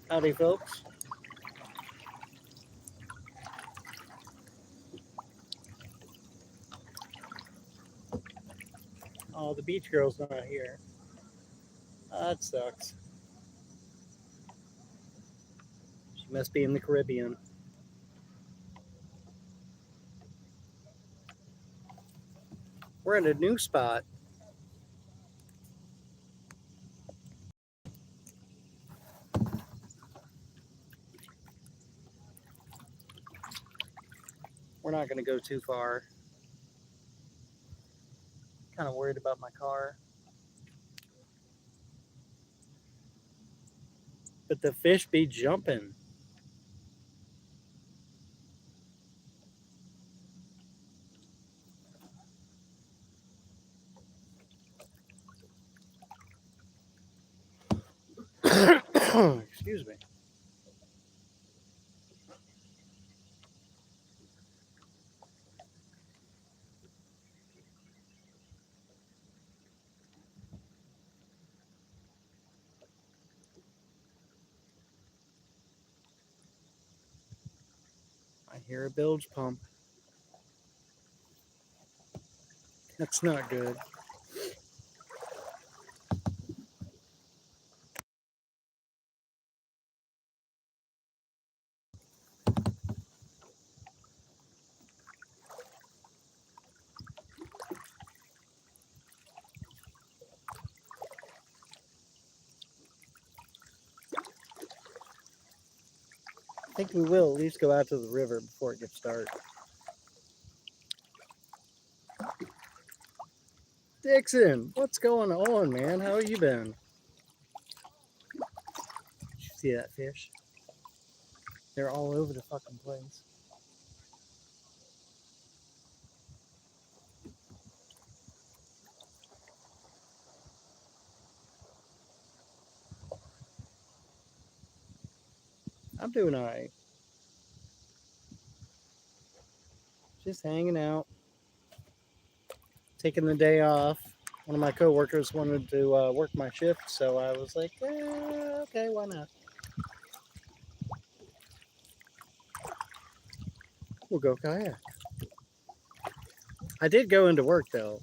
Howdy, folks. Oh, the beach girl's not here. That sucks. She must be in the Caribbean. We're at a new spot. We're not going to go too far. Kind of worried about my car. But the fish be jumping. Excuse me. I hear a bilge pump. That's not good. I think we will at least go out to the river before it gets dark. Dixon, what's going on, man? How you been? Did you see that fish? They're all over the fucking place. I'm doing all right. Just hanging out, taking the day off. One of my coworkers wanted to work my shift, so I was like, okay, why not? We'll go kayak. I did go into work though.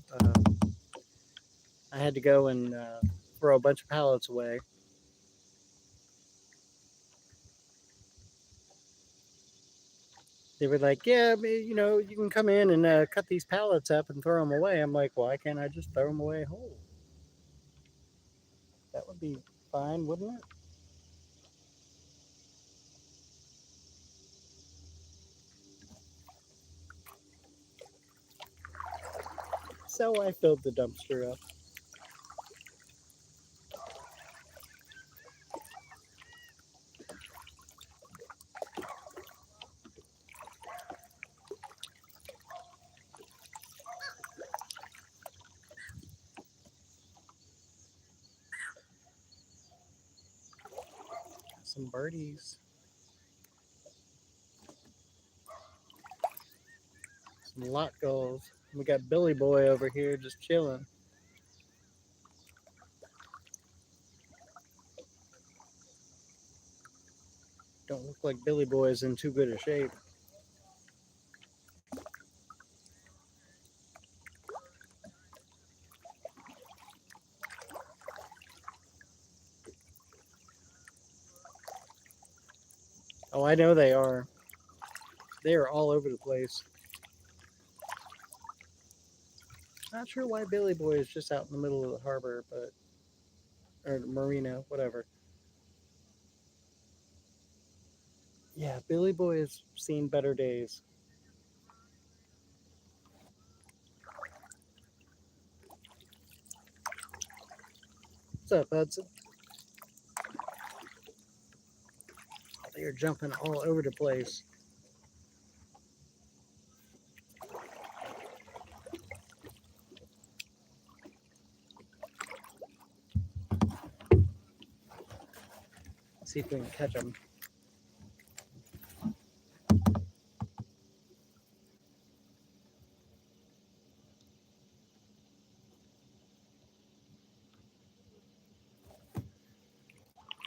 I had to go and throw a bunch of pallets away. They were like, yeah, you know, you can come in and cut these pallets up and throw them away. I'm like, why can't I just throw them away whole? That would be fine, wouldn't it? So I filled the dumpster up. Some birdies, some lot gulls. We got Billy Boy over here just chilling. Don't look like Billy Boy is in too good a shape. Oh, I know they are. They are all over the place. Not sure why Billy Boy is just out in the middle of the harbor, but or the marina, whatever. Yeah, Billy Boy has seen better days. What's up, Hudson? They are jumping all over the place. Let's see if we can catch them.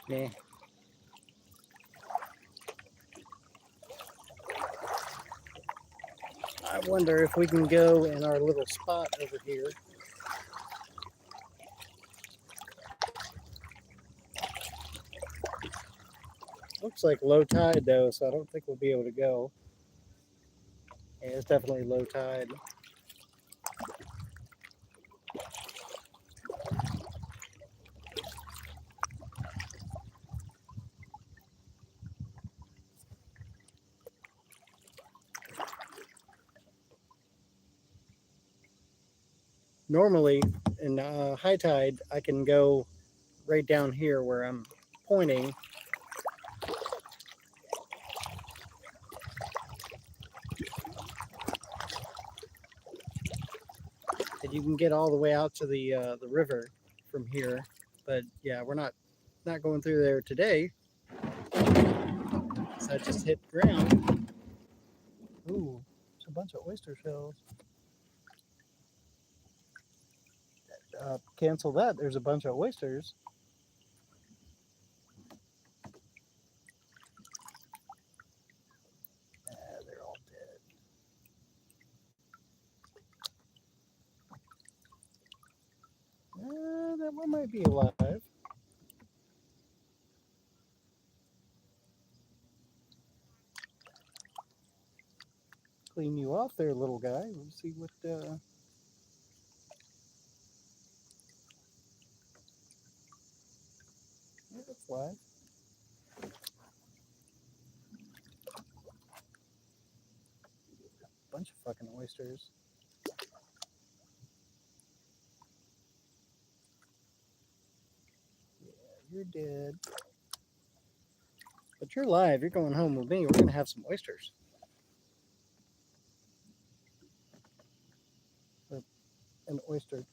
Nah. wonder if we can go in our little spot over here. Looks like low tide though, so I don't think we'll be able to go. Yeah, it's definitely low tide. Normally, in high tide, I can go right down here where I'm pointing. And you can get all the way out to the river from here. But yeah, we're not going through there today. So I just hit ground. Ooh, it's a bunch of oyster shells. Cancel that. There's a bunch of oysters. They're all dead. That one might be alive. Clean you off there, little guy. Let's see what. Yeah, that's live. Bunch of fucking oysters. Yeah, you're dead. But you're live. You're going home with me. We're gonna have some oysters. An oyster.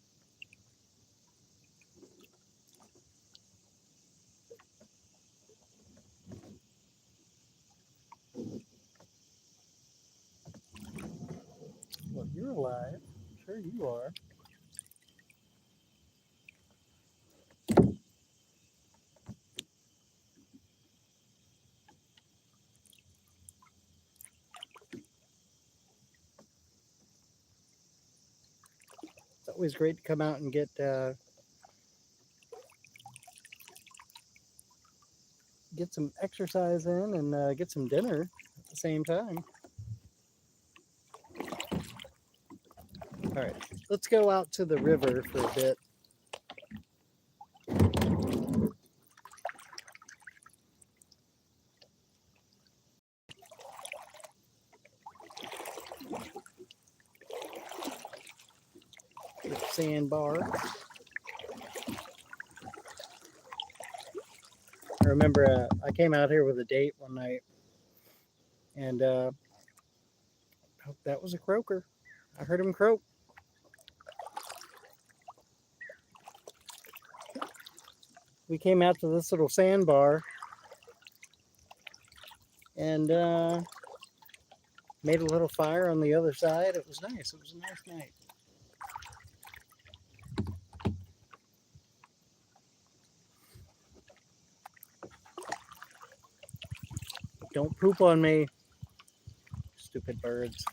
Well, you're alive. Sure you are. It's always great to come out and get some exercise in and get some dinner at the same time. All right, let's go out to the river for a bit. Sandbar. I remember I came out here with a date one night, and that was a croaker. I heard him croak. We came out to this little sandbar and made a little fire on the other side. It was nice. It was a nice night. Don't poop on me, stupid birds.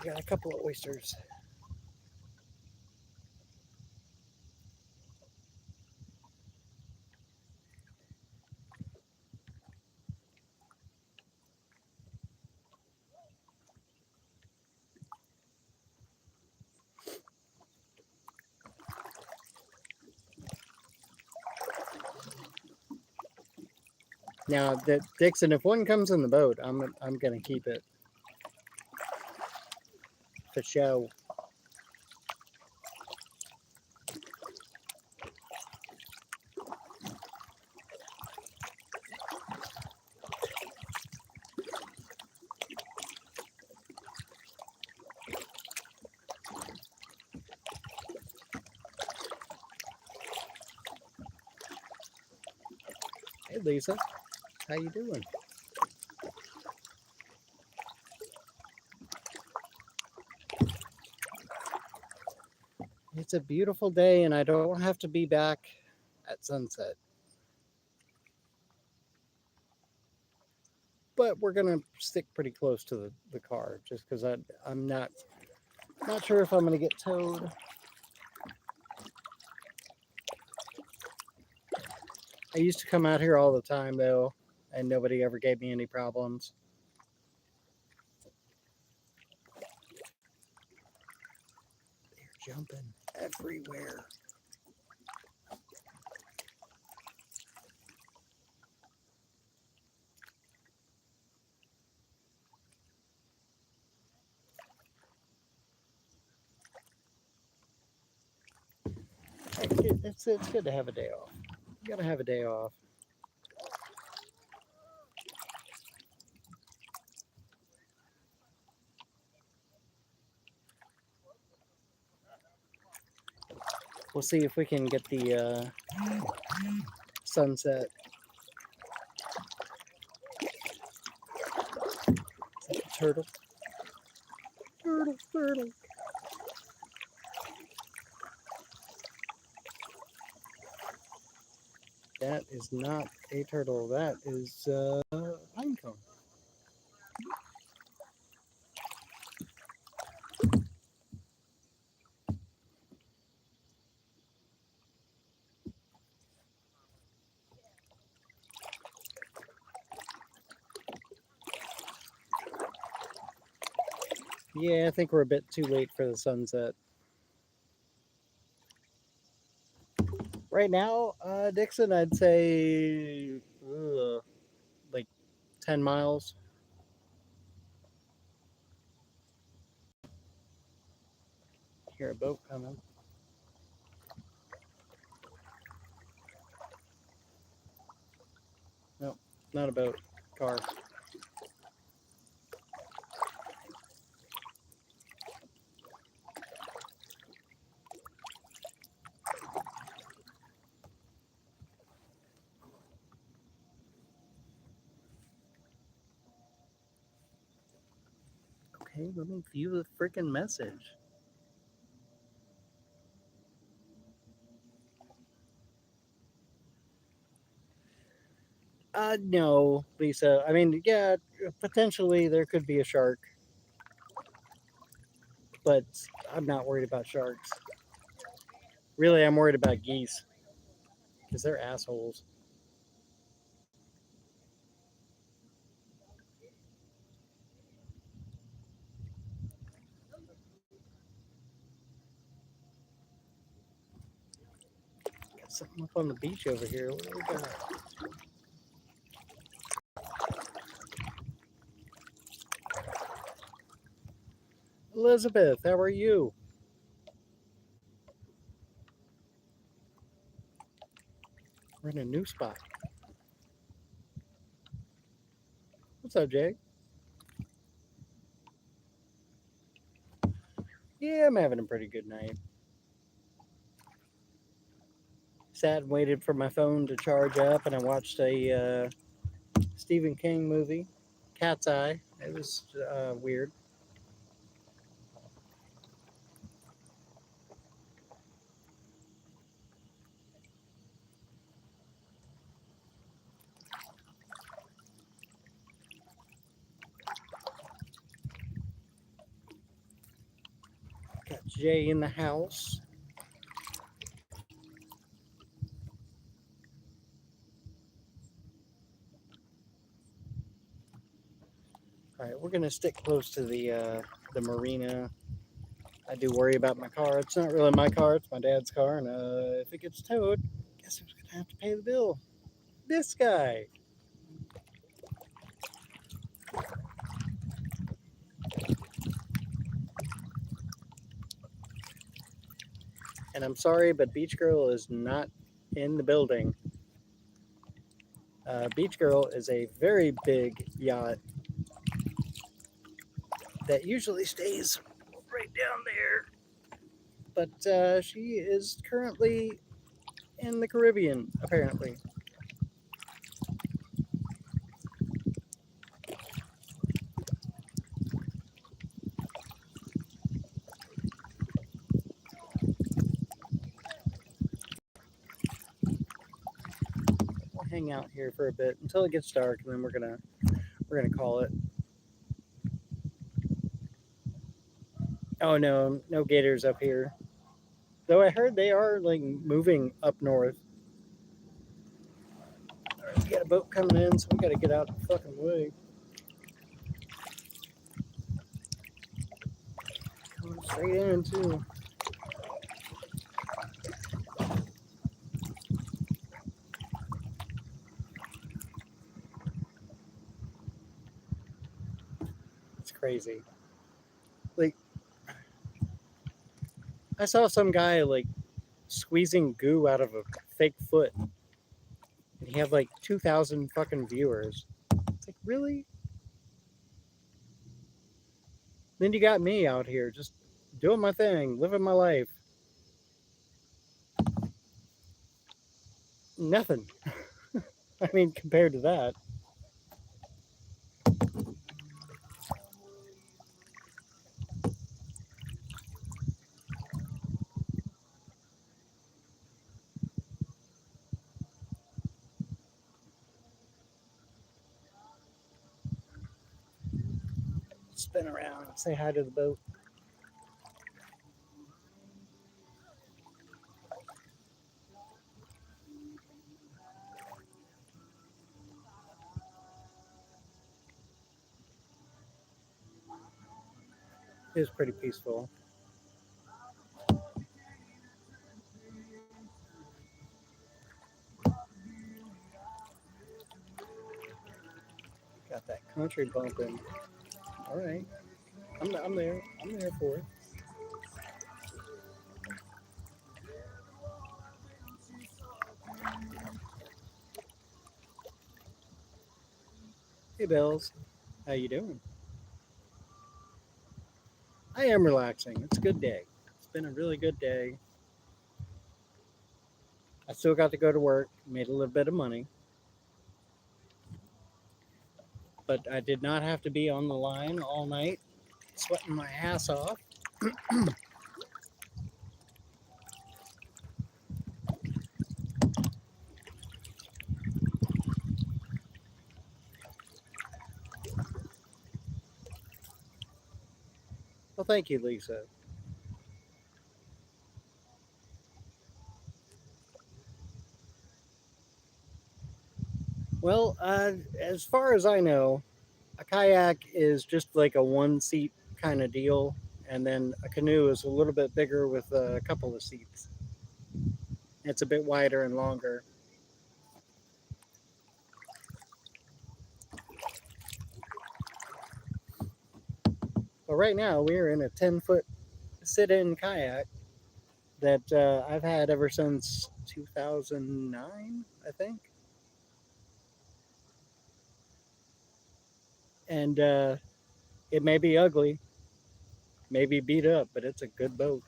I got a couple of oysters. Now, Dixon, if one comes in the boat, I'm gonna keep it for show. Hey, Lisa, how you doing? It's a beautiful day, and I don't have to be back at sunset. But we're gonna stick pretty close to the car just because I'm not sure if I'm gonna get towed. I used to come out here all the time though, and nobody ever gave me any problems. They're jumping everywhere. It's good to have a day off. You gotta have a day off. We'll see if we can get the sunset. Is that a turtle? Turtle, turtle. That is not a turtle. That is pine cone. Yeah, I think we're a bit too late for the sunset. Right now, Dixon, I'd say like 10 miles. Hear a boat coming. No, not a boat. Car. Okay, let me view the freaking message. No, Lisa. I mean, yeah, potentially there could be a shark, but I'm not worried about sharks. Really, I'm worried about geese because they're assholes. Got something up on the beach over here. What do we got? Elizabeth, how are you? We're in a new spot. What's up, Jake? Yeah, I'm having a pretty good night. Sat and waited for my phone to charge up, and I watched a Stephen King movie, Cat's Eye. It was weird. Got Jay in the house. All right, we're gonna stick close to the marina. I do worry about my car. It's not really my car; it's my dad's car, and if it gets towed, guess who's gonna have to pay the bill? This guy. And I'm sorry, but Beach Girl is not in the building. Beach Girl is a very big yacht that usually stays right down there, but she is currently in the Caribbean, apparently. hang out here for a bit until it gets dark, and then we're gonna call it. Oh no, no gators up here. Though I heard they are like moving up north. We got a boat coming in, so we got to get out of the fucking way. Coming straight in too. It's crazy. Like I saw some guy like squeezing goo out of a fake foot, and he had like 2,000 fucking viewers. It's like really? Then you got me out here just doing my thing, living my life. Nothing. I mean, compared to that. Spin around, say hi to the boat. It was pretty peaceful. Got that country bumping. All right, I'm there. I'm there for it. Hey, Bells, how you doing? I am relaxing. It's a good day. It's been a really good day. I still got to go to work. Made a little bit of money, but I did not have to be on the line all night, sweating my ass off. Well, thank you, Lisa. Well, as far as I know, a kayak is just like a one seat kind of deal, and then a canoe is a little bit bigger with a couple of seats. It's a bit wider and longer. But right now, we're in a 10-foot sit in kayak that I've had ever since 2009, I think. And it may be ugly, maybe beat up, but it's a good boat.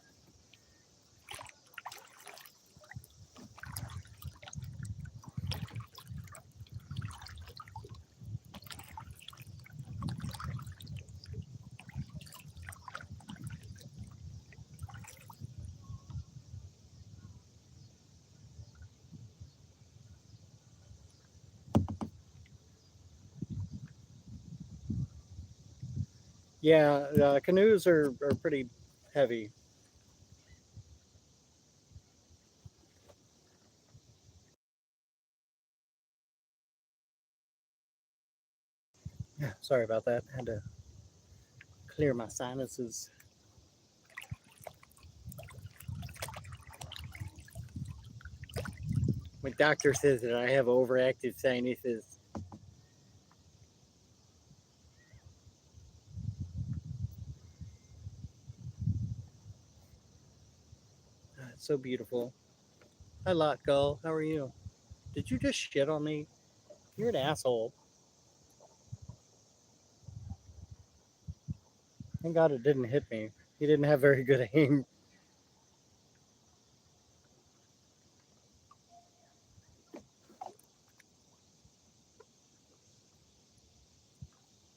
Yeah, canoes are pretty heavy. Sorry about that. I had to clear my sinuses. My doctor says that I have overactive sinuses. It's so beautiful. Hi, Lot Gull. How are you? Did you just shit on me? You're an asshole. Thank God it didn't hit me. He didn't have very good aim.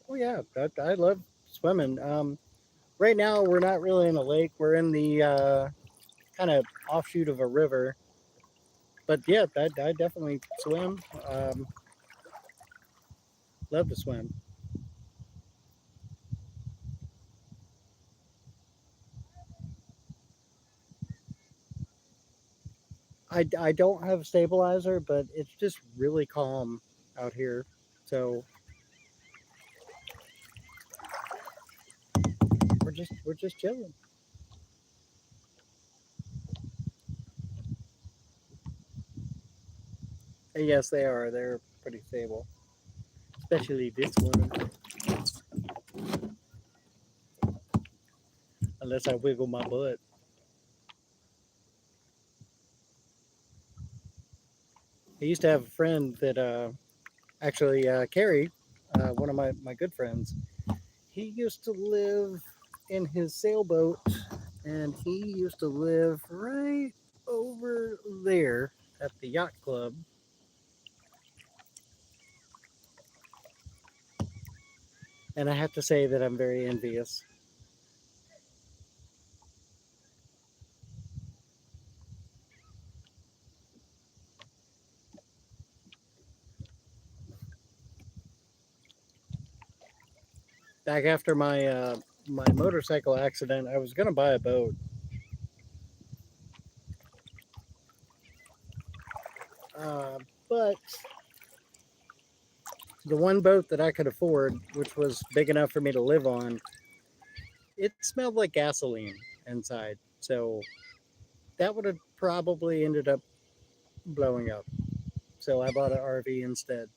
Oh yeah, I love swimming. Right now we're not really in a lake. We're in the kind of offshoot of a river. But yeah, I definitely swim. Love to swim. I don't have a stabilizer, but it's just really calm out here. So we're just chilling. And yes, they are. They're pretty stable, especially this one. Unless I wiggle my butt. I used to have a friend that actually Carrie, one of my good friends. He used to live in his sailboat, and he used to live right over there at the yacht club. And I have to say that I'm very envious. Back after my motorcycle accident, I was gonna buy a boat, uh, but the one boat that I could afford, which was big enough for me to live on, it smelled like gasoline inside. So that would have probably ended up blowing up. So I bought an RV instead.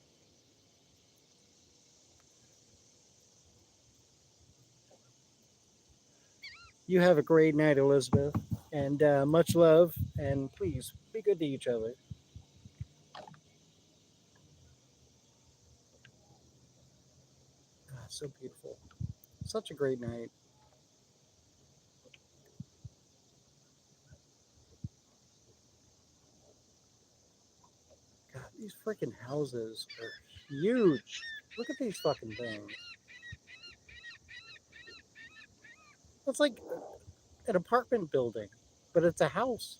You have a great night, Elizabeth, and much love. And please be good to each other. Ah, so beautiful. Such a great night. God, these freaking houses are huge. Look at these fucking things. It's like an apartment building, but it's a house.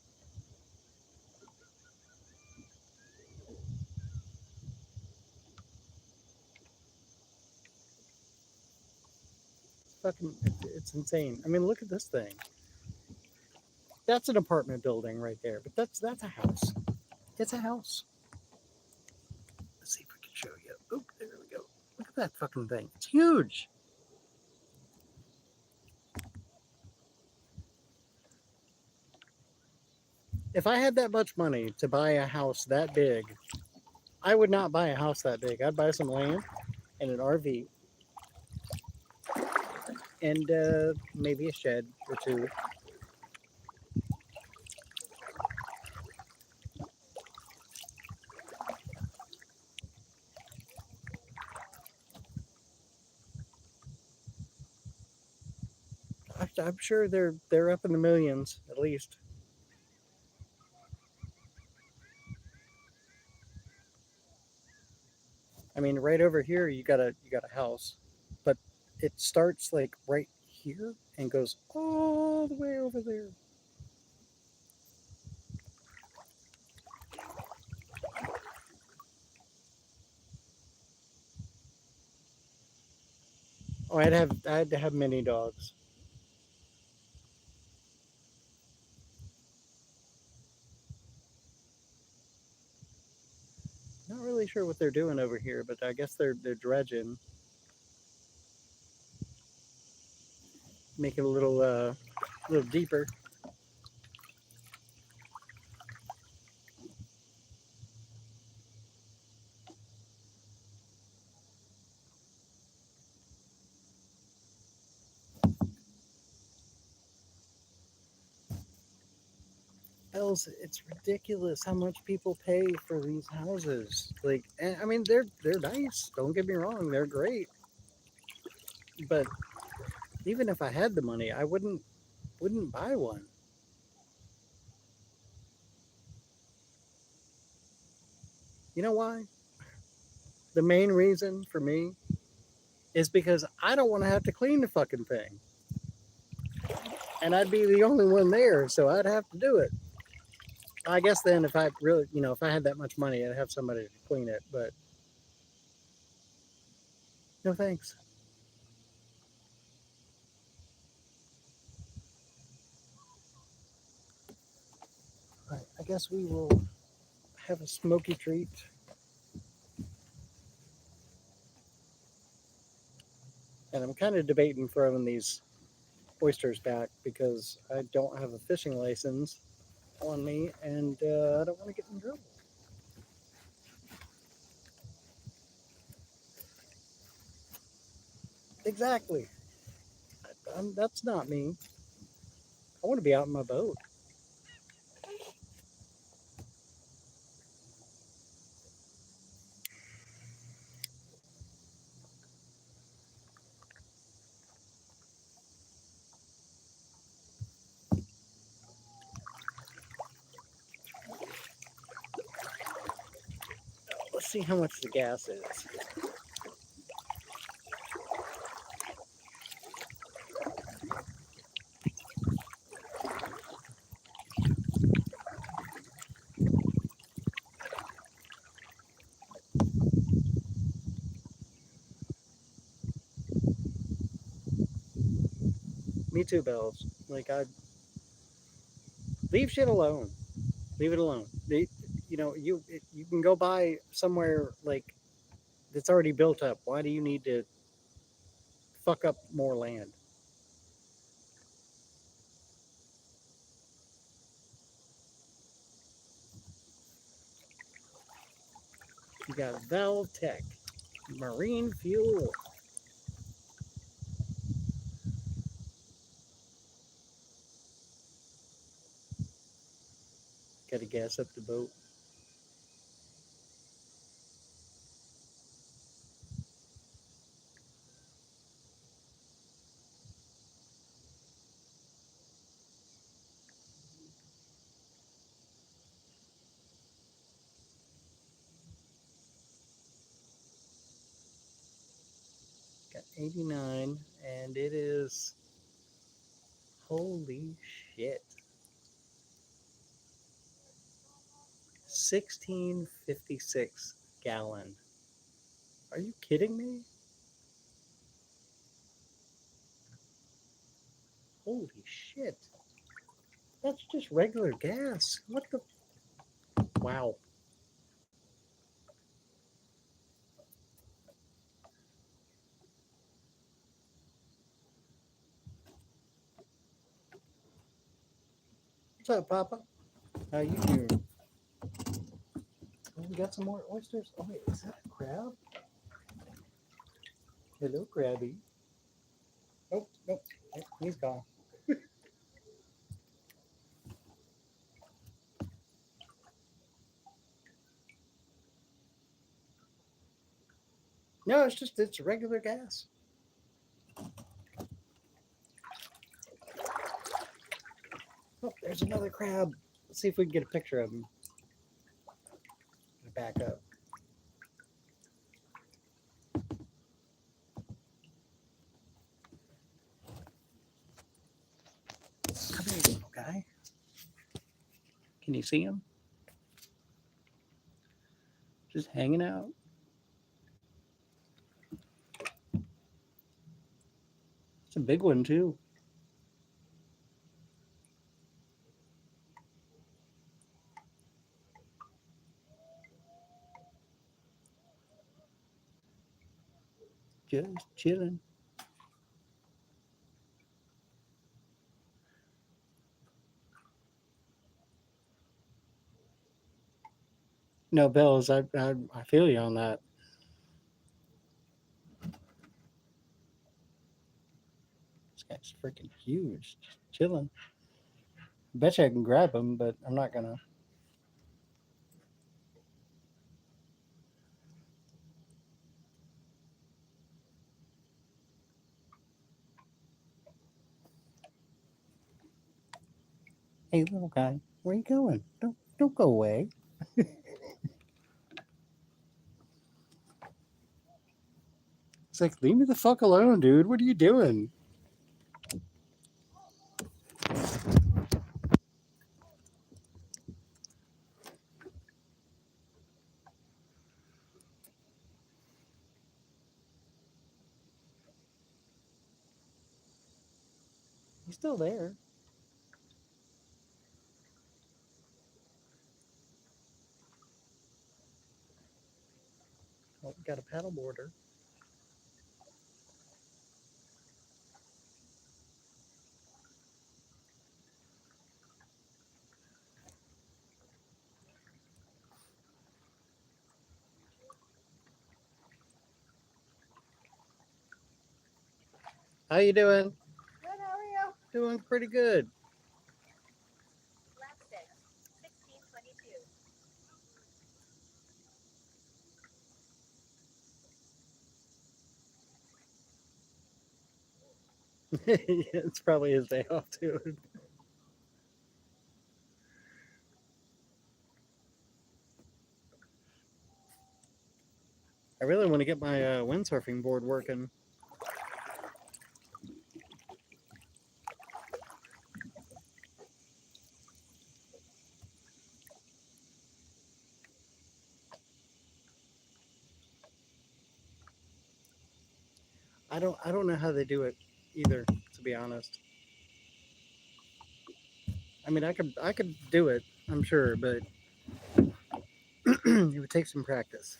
Fucking, it's insane. I mean, look at this thing. That's an apartment building right there, but that's a house. It's a house. Let's see if I can show you. Oh, there we go. Look at that fucking thing. It's huge. If I had that much money to buy a house that big, I would not buy a house that big. I'd buy some land and an RV and maybe a shed or two. I'm sure they're up in the millions at least. I mean, right over here you got a house, but it starts like right here and goes all the way over there. Oh, I had to have many dogs. Not really sure what they're doing over here, but I guess they're dredging, make it a little deeper. Else, it's ridiculous how much people pay for these houses. Like, I mean, they're nice. Don't get me wrong, they're great. But even if I had the money, I wouldn't buy one. You know why? The main reason for me is because I don't want to have to clean the fucking thing, and I'd be the only one there, so I'd have to do it. I guess then if I really, if I had that much money, I'd have somebody to clean it. But no thanks. All right, I guess we will have a smoky treat. And I'm kind of debating throwing these oysters back because I don't have a fishing license on me and I don't want to get in trouble. Exactly. That's not me. I want to be out in my boat. Let's see how much the gas is. Me too, Bells. Like I leave shit alone. Leave it alone. You can go buy somewhere like that's already built up. Why do you need to fuck up more land? You got Valve Tech, Marine Fuel. Got to gas up the boat. Got 89, and it is holy shit. 1656 gallon. Are you kidding me? Holy shit. That's just regular gas. What the? Wow. What's up, Papa? How you doing? Oh, we got some more oysters. Oh wait, is that a crab? Hello, crabby. Nope, nope. He's gone. No, it's regular gas. Oh, there's another crab. Let's see if we can get a picture of him. Back up. Come here, little guy. Can you see him? Just hanging out. It's a big one too. Just chilling. No, Bells, I feel you on that. This guy's freaking huge. Just chilling. Bet you I can grab him, but I'm not gonna. Hey, little guy, where you going? Don't go away. It's like, leave me the fuck alone, dude. What are you doing? He's still there. Oh, we got a paddle boarder. How you doing? Good, how are you? Doing pretty good. Lap 6, 16:22. It's probably his day off too. I really want to get my windsurfing board working. I don't know how they do it either, to be honest. I mean, I could do it, I'm sure, but it would take some practice.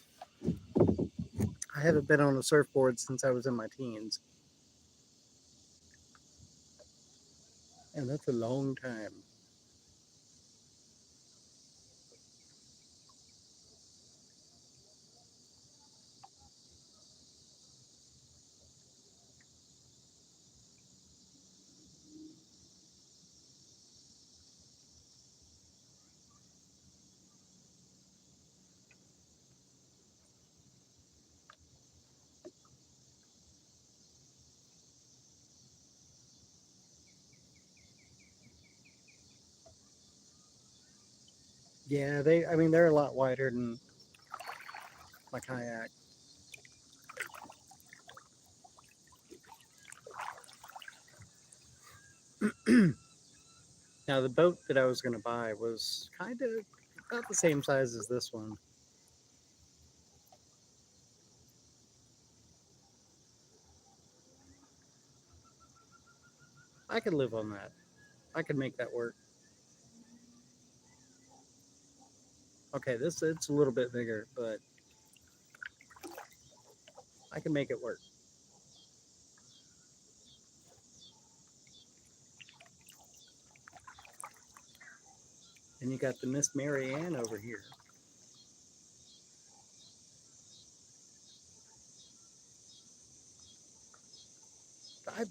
I haven't been on a surfboard since I was in my teens, and that's a long time. Yeah, I mean, they're a lot wider than my kayak. Now, the boat that I was going to buy was kind of about the same size as this one. I could live on that. I could make that work. Okay, this it's a little bit bigger, but I can make it work. And you got the Miss Mary Ann over here.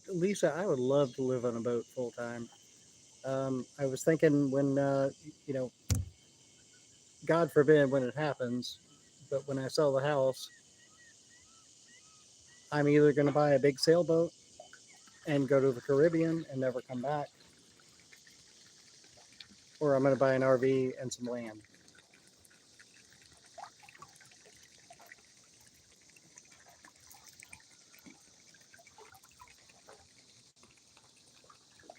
Lisa, I would love to live on a boat full time. I was thinking when, you know, God forbid when it happens, but when I sell the house, I'm either going to buy a big sailboat and go to the Caribbean and never come back, or I'm going to buy an RV and some land.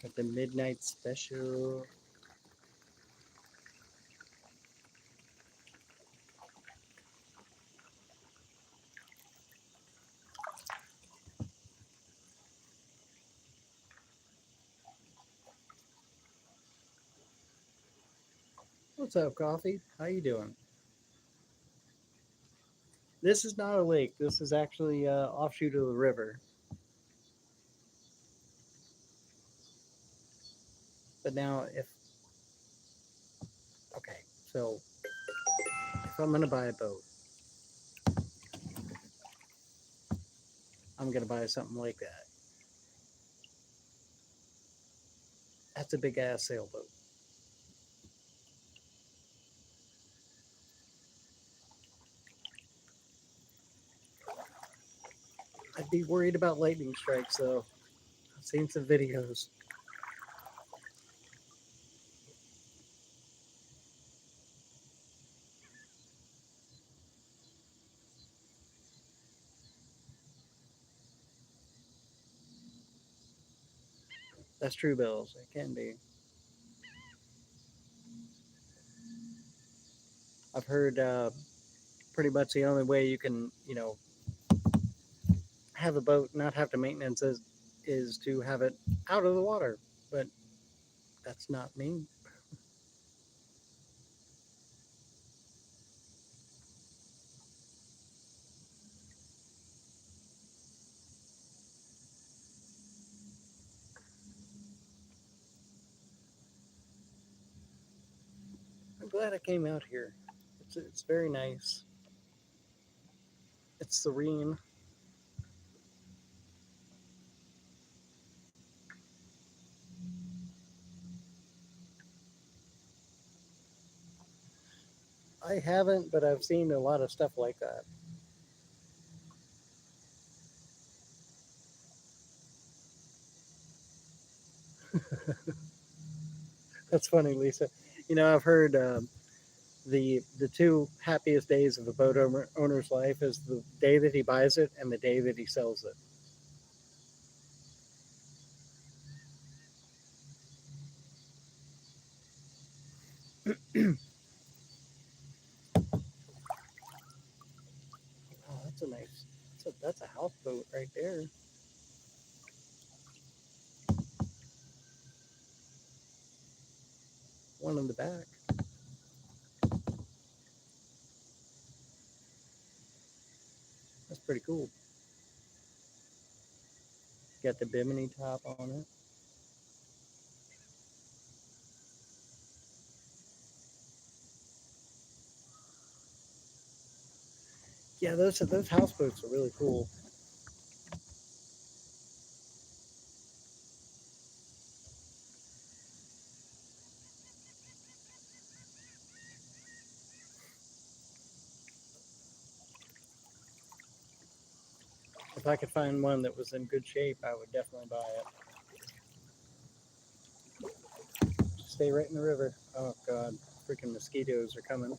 Got the midnight special. What's up, Coffee? How you doing? This is not a lake. This is actually offshoot of the river. But now, if okay, so if I'm gonna buy a boat, I'm gonna buy something like that. That's a big ass sailboat. I'd be worried about lightning strikes though. I've seen some videos. That's true, Bills. It can be. I've heard pretty much the only way you can, have a boat not have to maintenance is to have it out of the water. but that's not me. I'm glad I came out here. It's very nice. It's serene. I haven't, but I've seen a lot of stuff like that. That's funny, Lisa. I've heard the two happiest days of a owner's life is the day that he buys it and the day that he sells it. Oh, that's a nice. That's a houseboat right there. One in the back. That's pretty cool. Got the bimini top on it. Yeah, those houseboats are really cool. If I could find one that was in good shape, I would definitely buy it. Stay right in the river. Oh God, freaking mosquitoes are coming.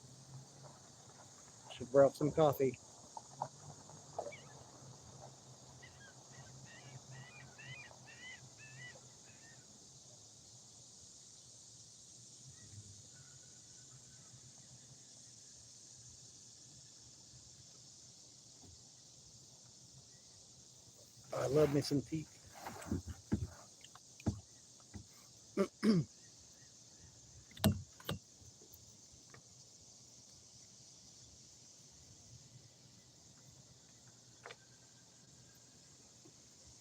Should brought some coffee. Oh, I love me some tea.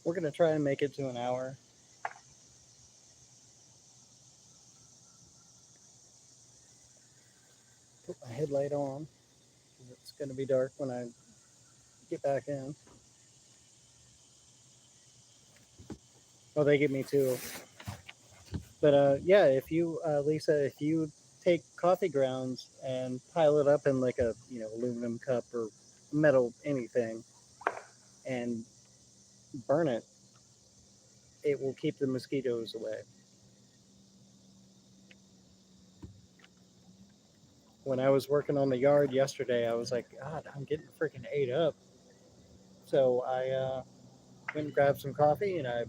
We're gonna try and make it to an hour. Put my headlight on. It's gonna be dark when I get back in. Oh, they get me too. But yeah, if you, Lisa, if you take coffee grounds and pile it up in like a aluminum cup or metal anything and burn it, it will keep the mosquitoes away. When I was working on the yard yesterday, I was like, God, I'm getting freaking ate up. So I went and grabbed some coffee and I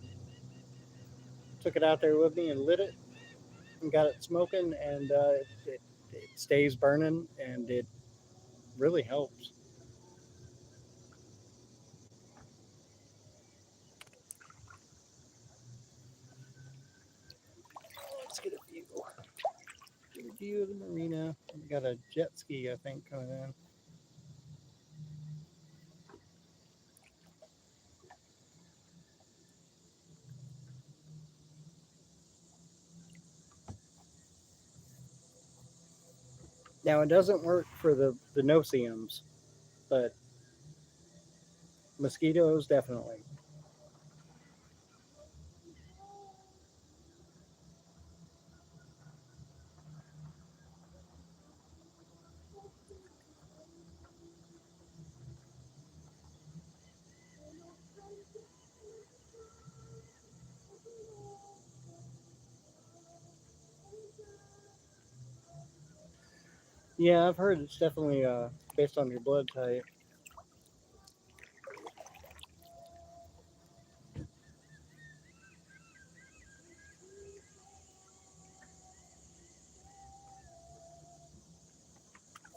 took it out there with me and lit it and got it smoking, and it stays burning and it really helps. Let's get a view of the marina. We got a jet ski, I think, coming in. Now it doesn't work for the no-see-ums, but mosquitoes definitely. Yeah, I've heard it's definitely based on your blood type.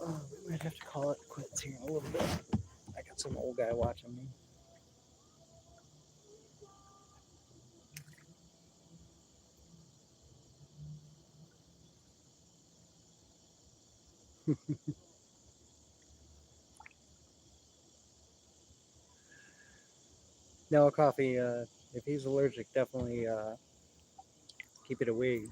Oh, we might have to call it quits here in a little bit. I got some old guy watching me. No coffee. If he's allergic, definitely keep it away.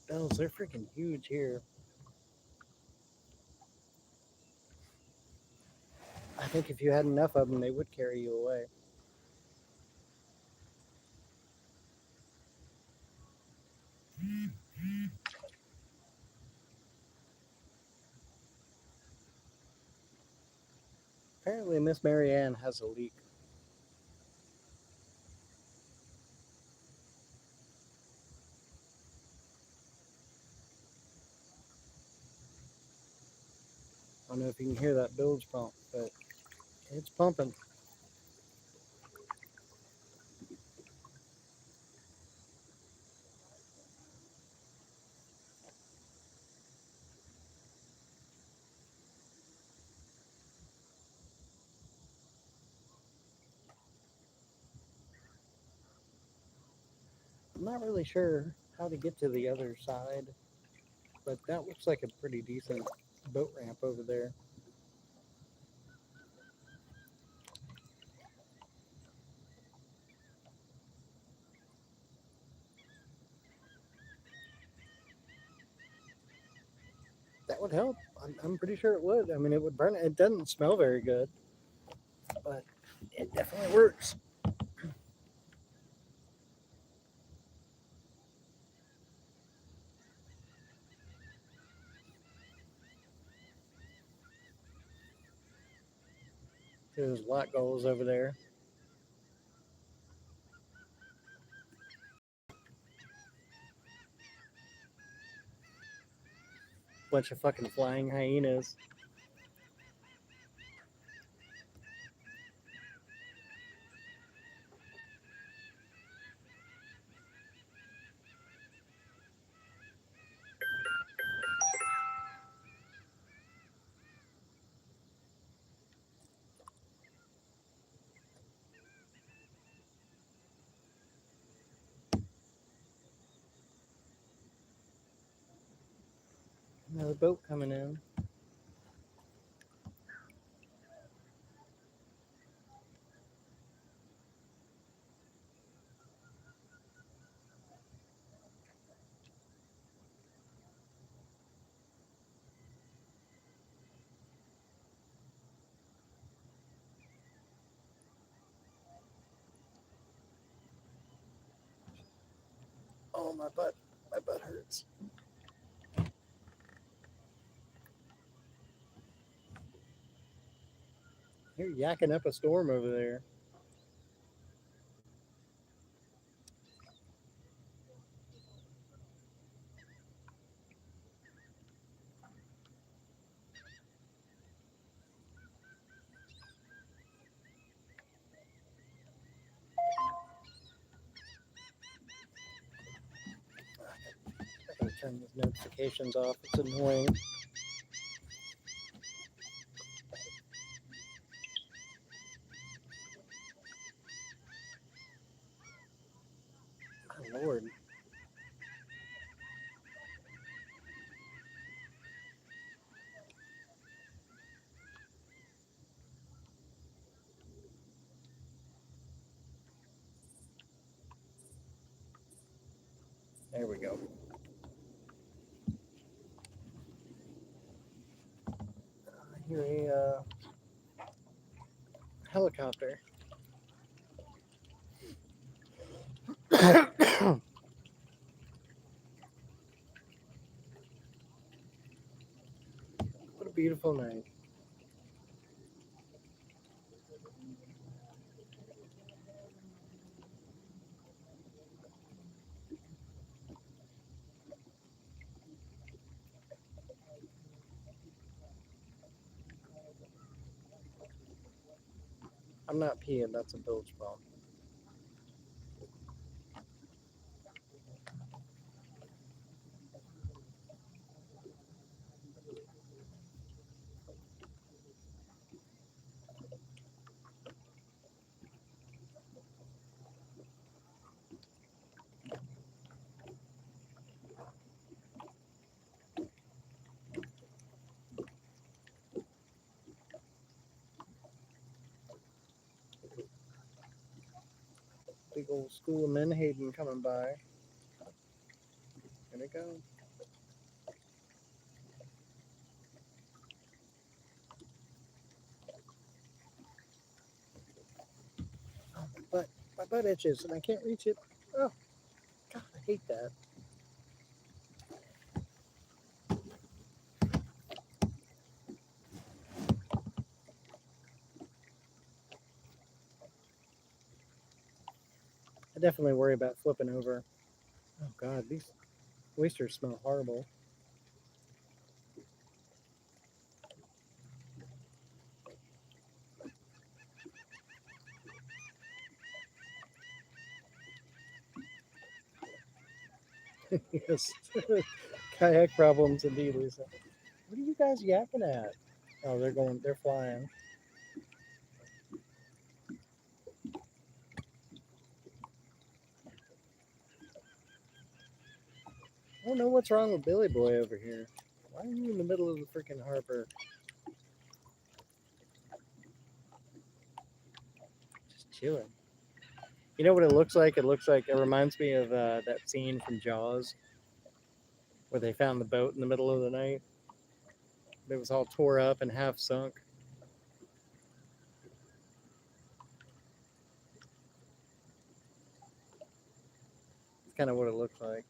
Bells, they're freaking huge here. I think if you had enough of them, they would carry you away. Apparently, Miss Marianne has a leak. I don't know if you can hear that bilge pump, but it's pumping. I'm not really sure how to get to the other side, but that looks like a pretty decent boat ramp over there. That would help. I'm pretty sure it would. I mean, it would burn it. It doesn't smell very good, but it definitely works. There's lot goals over there. Bunch of fucking flying hyenas. Another boat coming in. Oh, my butt. My butt hurts. You're yakking up a storm over there. I gotta turn these notifications off. It's annoying. My lord. There we go. I hear a helicopter. What a beautiful night. I'm not peeing. That's a bilge pump. Big old school of Menhaden coming by. Here we go. Oh, my butt itches and I can't reach it. Oh, God, I hate that. I definitely worry about flipping over. Oh, God, these oysters smell horrible. Yes, kayak problems indeed, Lisa. What are you guys yakking at? Oh, they're flying. I don't know what's wrong with Billy Boy over here. Why are you in the middle of the freaking harbor? Just chilling. You know what it looks like? It looks like it reminds me of that scene from Jaws where they found the boat in the middle of the night. It was all tore up and half sunk. It's kind of what it looks like.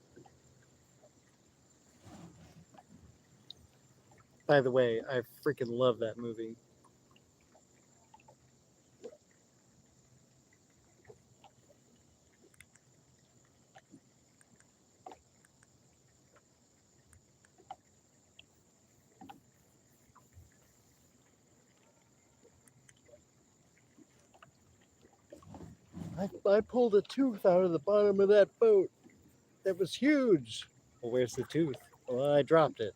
By the way, I freaking love that movie. I pulled a tooth out of the bottom of that boat. That was huge. Well, where's the tooth? Well, I dropped it.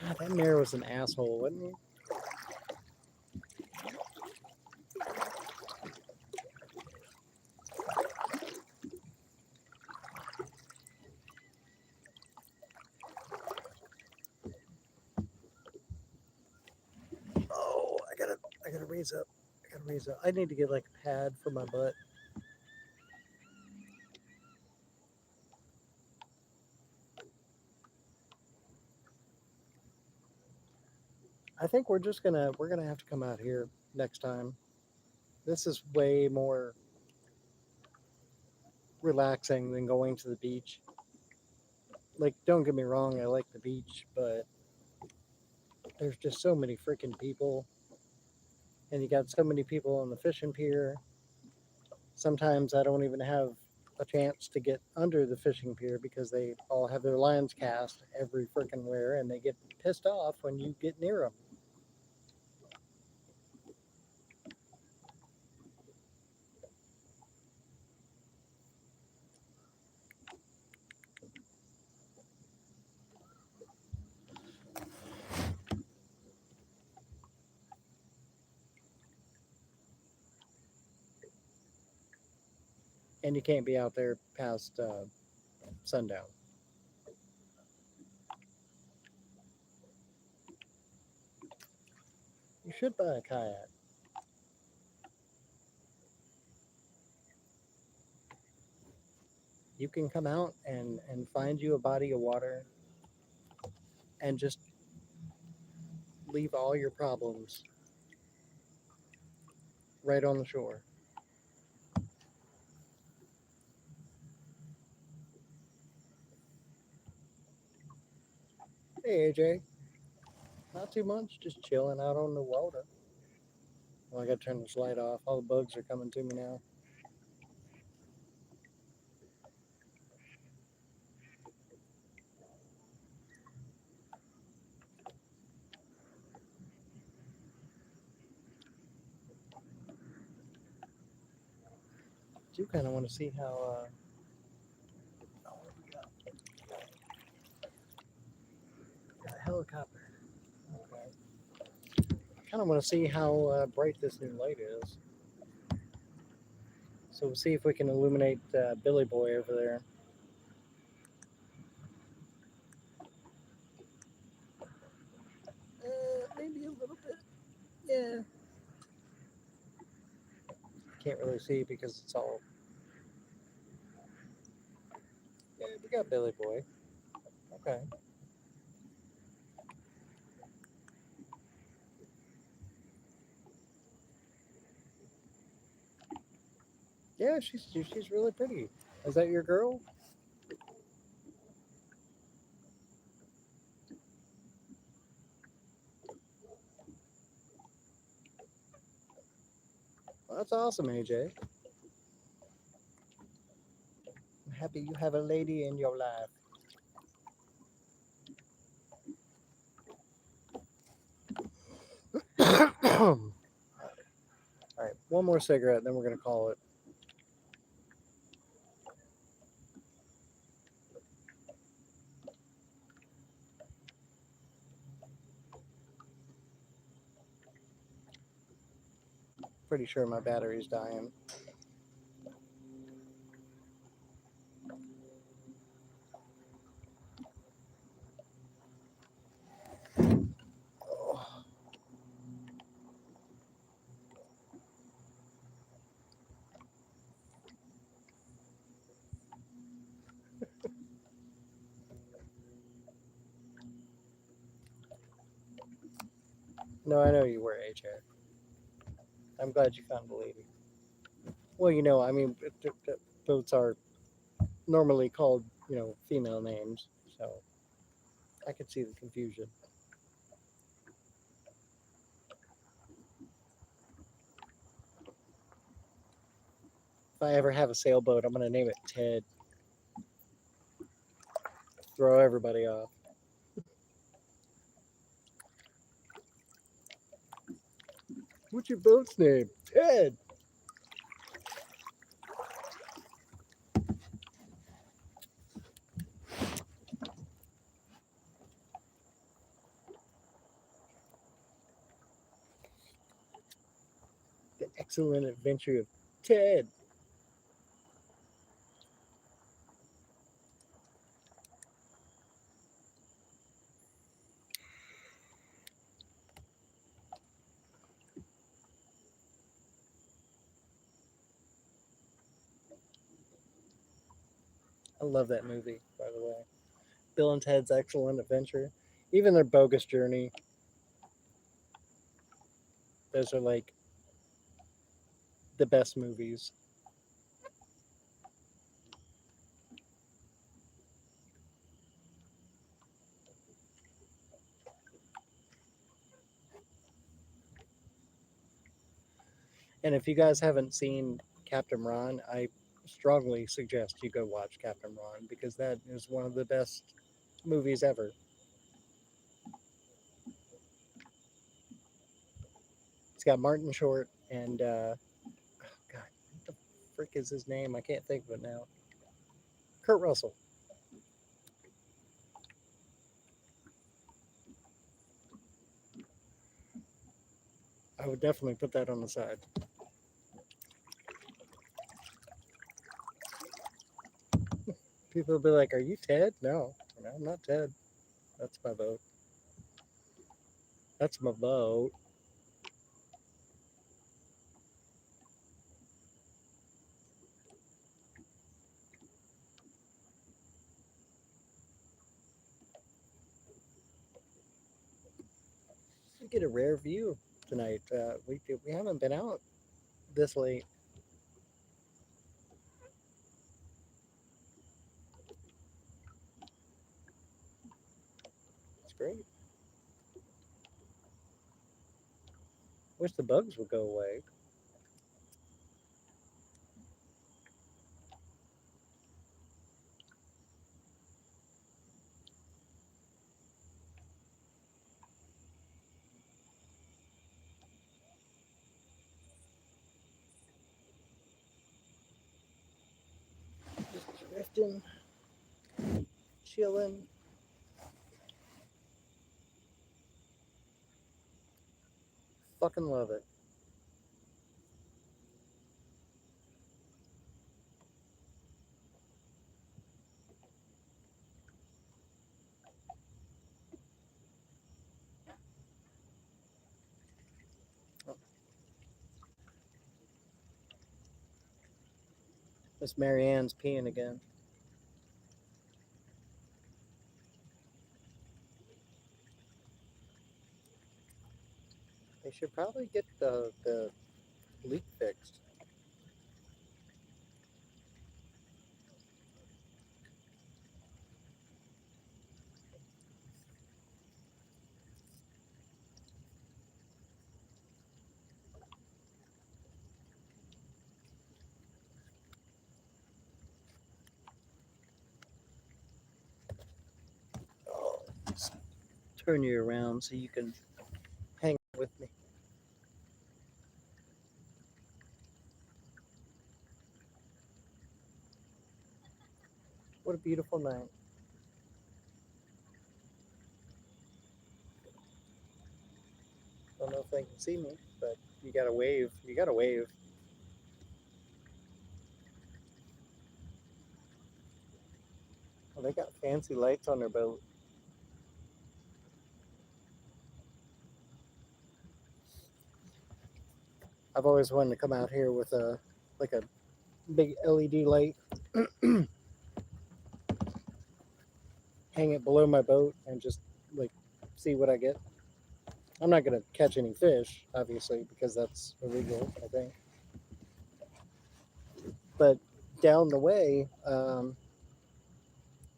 God, that mayor was an asshole, wasn't he? Oh, I gotta raise up. I gotta raise up. I need to get like a pad for my butt. I think we're gonna have to come out here next time. This is way more relaxing than going to the beach. Like, don't get me wrong, I like the beach, but there's just so many freaking people, and you got so many people on the fishing pier. Sometimes I don't even have a chance to get under the fishing pier because they all have their lines cast every freaking where, and they get pissed off when you get near them. And you can't be out there past sundown. You should buy a kayak. You can come out and find you a body of water and just leave all your problems right on the shore. Hey AJ, not too much, just chilling out on the water. Well, I gotta turn this light off. All the bugs are coming to me now. I do kind of want to see how. Oh, what do we got? Got a helicopter. Okay. I kind of want to see how bright this new light is. So we'll see if we can illuminate Billy Boy over there. Maybe a little bit. Yeah. can't really see because it's all. Yeah, we got Billy Boy. Okay. Yeah, she's really pretty. Is that your girl? Well, that's awesome, AJ. I'm happy you have a lady in your life. All right, one more cigarette, then we're gonna call it. Pretty sure my battery's dying. Oh, no, I know you were AJ. I'm glad you found a lady. Well, I mean, boats are normally called, female names, so I could see the confusion. If I ever have a sailboat, I'm gonna name it Ted. Throw everybody off. What's your boat's name? Ted. The Excellent Adventure of Ted. I love that movie, by the way. Bill and Ted's Excellent Adventure. Even their Bogus Journey. Those are like the best movies. And if you guys haven't seen Captain Ron, I strongly suggest you go watch Captain Ron because that is one of the best movies ever. It's got Martin Short and oh God, what the frick is his name? I can't think of it now. Kurt Russell. I would definitely put that on the side. People will be like, "Are you Ted?" No, I'm not Ted. That's my boat. That's my boat. We get a rare view tonight. We haven't been out this late. It's great. Wish the bugs would go away. Just drifting, chilling. Fucking love it. Oh, Miss Marianne's peeing again. They should probably get the leak fixed. Oh, let's turn you around so you can hang with me. What a beautiful night. Don't know if they can see me, but you gotta wave. You gotta wave. Well, they got fancy lights on their boat. I've always wanted to come out here with a big LED light, hang it below my boat, and just like see what I get. I'm not gonna catch any fish, obviously, because that's illegal, I think. But down the way,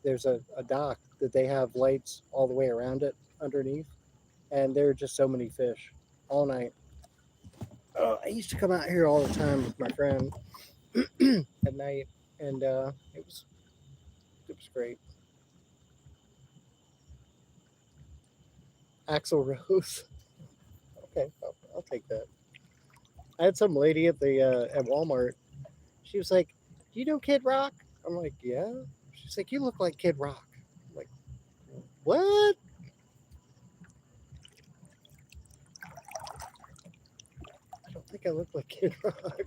there's a dock that they have lights all the way around it underneath, and there are just so many fish all night. I used to come out here all the time with my friend at night, and it was great. Axel Rose. Okay, I'll take that. I had some lady at Walmart. She was like, "Do you know Kid Rock?" I'm like, "Yeah." She's like, "You look like Kid Rock." I'm like, "What?" I don't think I look like Kid Rock.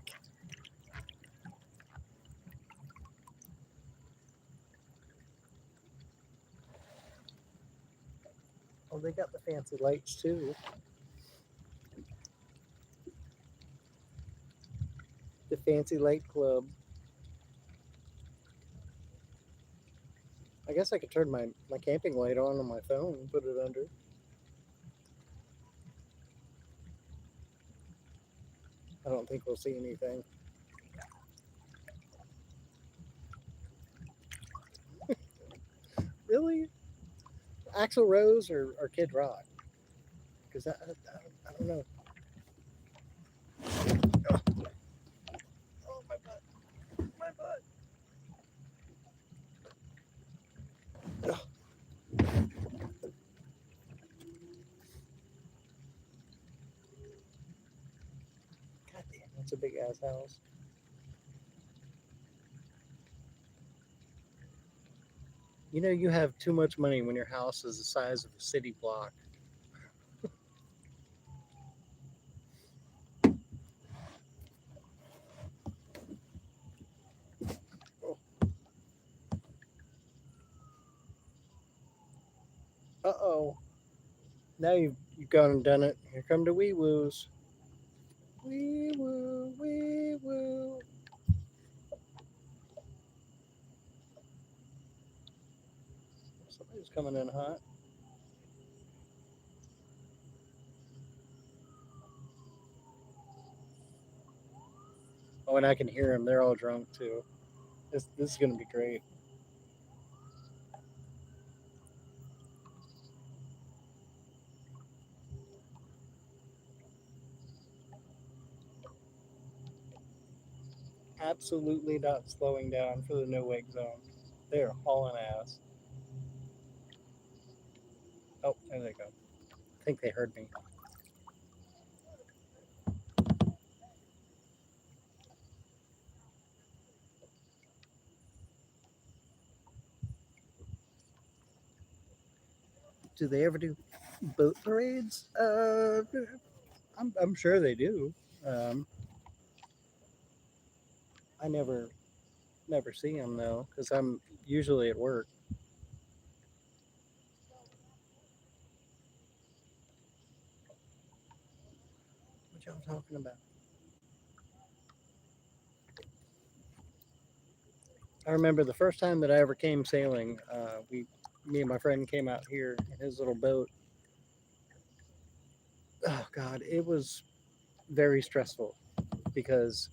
Oh, they got the fancy lights too. The fancy light club. I guess I could turn my camping light on my phone and put it under. I don't think we'll see anything. Really? Axel Rose or Kid Rock? Because I don't know. Oh, my butt. My butt. Oh, God damn, that's a big ass house. You know, you have too much money when your house is the size of a city block. Oh, uh-oh. Now you've gone and done it. Here come the wee woos. Wee woo, wee woo. Somebody's coming in hot. Oh, and I can hear them. They're all drunk too. This is gonna be great. Absolutely not slowing down for the no wake zone. They are hauling ass. Oh, there they go. I think they heard me. Do they ever do boat parades? I'm sure they do. Um, I never see them though, because I'm usually at work. What y'all talking about? I remember the first time that I ever came sailing. Me and my friend came out here in his little boat. Oh God, it was very stressful because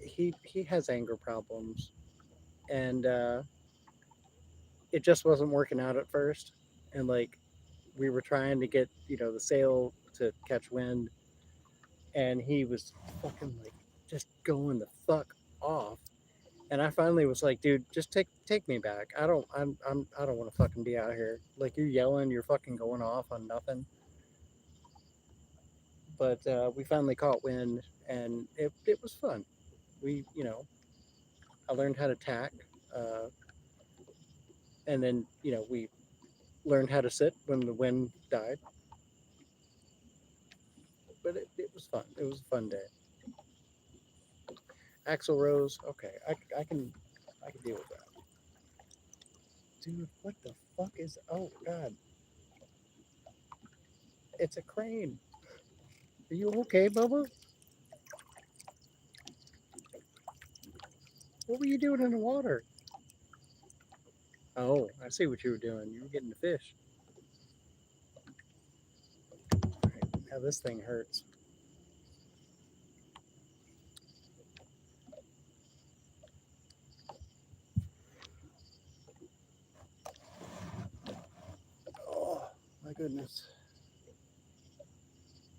he has anger problems, and it just wasn't working out at first. And like we were trying to get the sail to catch wind, and he was fucking like just going the fuck off. And I finally was like, dude, just take me back. I don't want to fucking be out here. Like you're yelling, you're fucking going off on nothing. But we finally caught wind, and it was fun. We I learned how to tack, uh, and then we learned how to sit when the wind died. But it was fun. It was a fun day. Axle rose. Okay, I can deal with that. Dude, what the fuck is? Oh God, it's a crane. Are you okay, Bubba? What were you doing in the water? Oh, I see what you were doing. You were getting the fish. Right, now this thing hurts. Oh my goodness.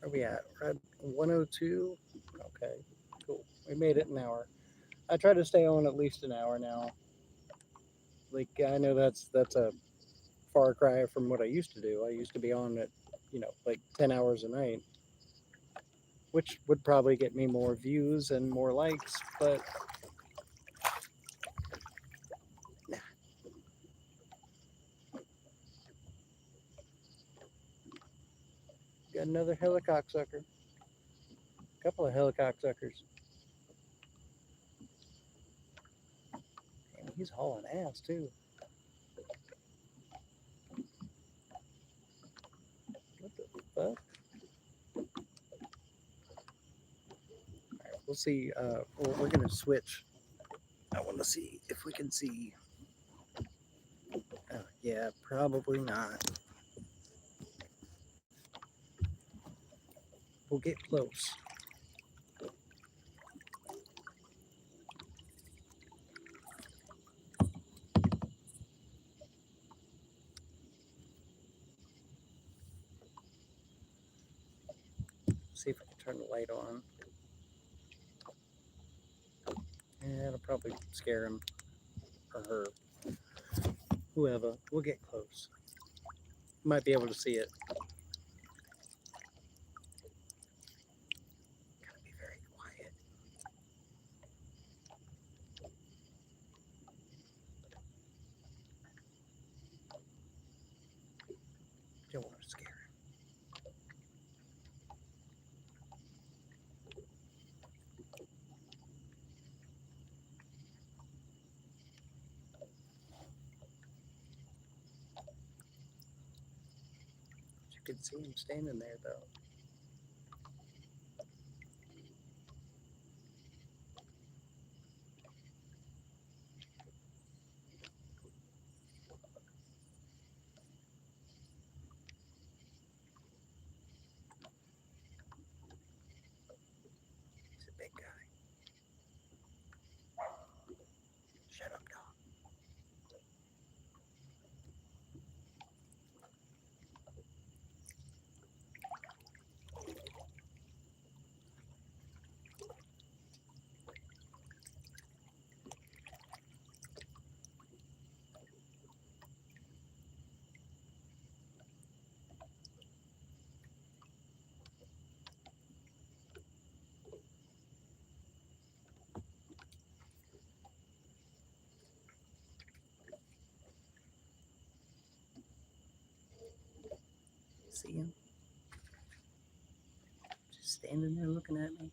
Where are we at? We're at 102. Okay, cool. We made it an hour. I try to stay on at least an hour now. Like I know that's a far cry from what I used to do. I used to be on at like 10 hours a night, which would probably get me more views and more likes. But nah, got another helicock sucker. A couple of helicock suckers. And he's hauling ass too. What the fuck? All right, we'll see. We're gonna switch. I want to see if we can see. Yeah, probably not. We'll get close. See if I can turn the light on. Yeah, it'll probably scare him or her, whoever. We'll get close. Might be able to see it. Gotta be very quiet. Don't want to scare him. You can see him standing there though. He's a big guy. Shut up, dog. See him? Just standing there looking at me.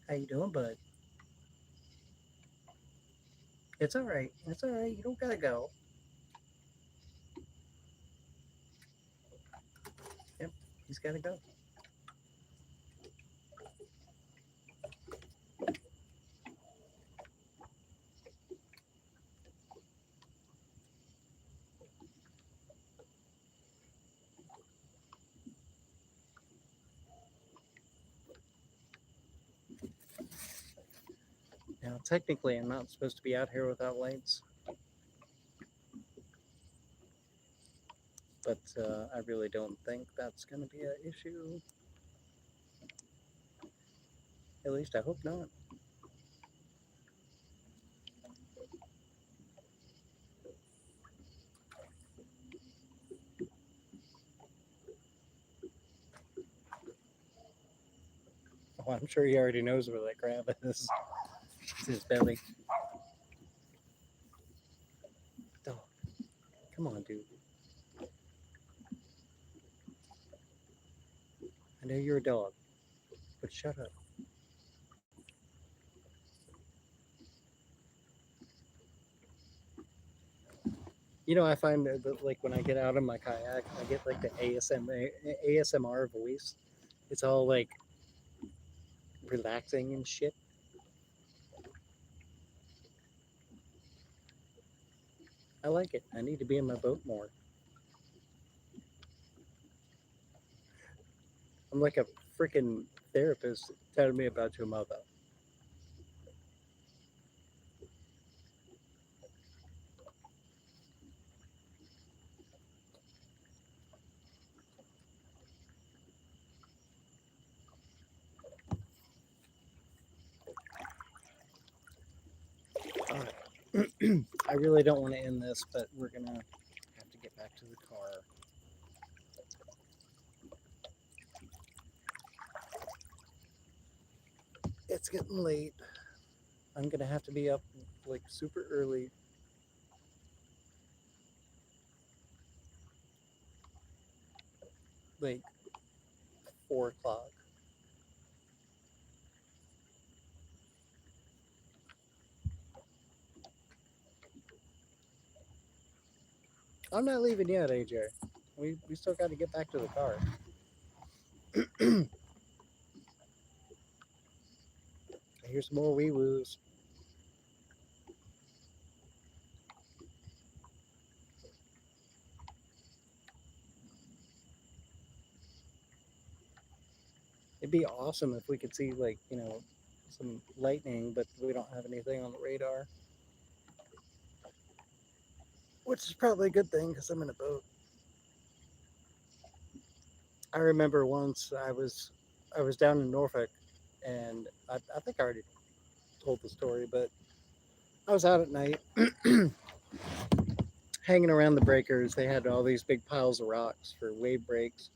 How you doing, bud? It's all right. It's all right. You don't gotta go. Yep, he's gotta go. Now, technically, I'm not supposed to be out here without lights, but I really don't think that's going to be an issue. At least I hope not. Oh, I'm sure he already knows where that crab is. It's his belly. Dog, come on, dude. I know you're a dog, but shut up. You know, I find that like when I get out of my kayak, I get like the ASMR voice. It's all like relaxing and shit. I like it. I need to be in my boat more. I'm like a freaking therapist telling me about your mother. All right. I really don't want to end this, but we're gonna have to get back to the car. It's getting late. I'm gonna have to be up like super early, like 4 o'clock. I'm not leaving yet, AJ. We still got to get back to the car. Here's some more wee woos. It'd be awesome if we could see like some lightning, but we don't have anything on the radar, which is probably a good thing because I'm in a boat. I remember once I was down in Norfolk, and I think I already told the story, but I was out at night hanging around the breakers. They had all these big piles of rocks for wave breaks,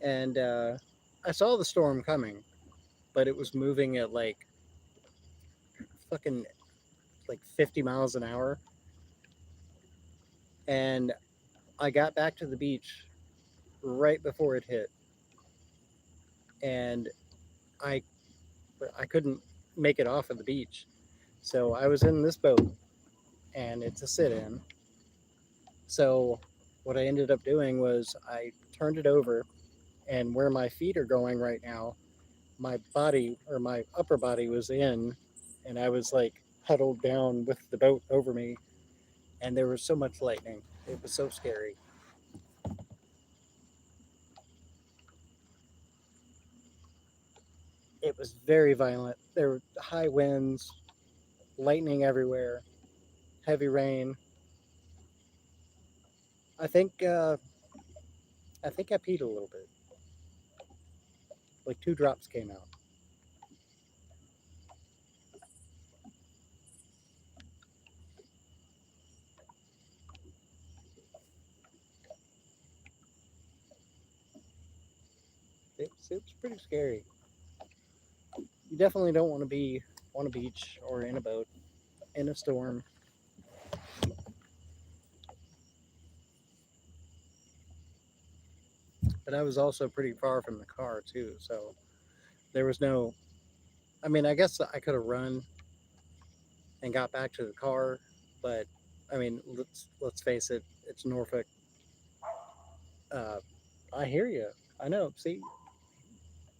and I saw the storm coming, but it was moving at like fucking like 50 miles an hour, and I got back to the beach right before it hit, and I I couldn't make it off of the beach, so I was in this boat, and it's a sit-in. So what I ended up doing was I turned it over, and where my feet are going right now, my body or my upper body was in, and I was like huddled down with the boat over me, and there was so much lightning. It was so scary. It was very violent. There were high winds, lightning everywhere, heavy rain. I think uh, I think I peed a little bit. Like 2 drops came out. It was pretty scary. You definitely don't want to be on a beach or in a boat in a storm. But I was also pretty far from the car too, so there was no. I mean, I guess I could have run and got back to the car. But I mean, let's face it, it's Norfolk. Uh, I hear you. I know. See,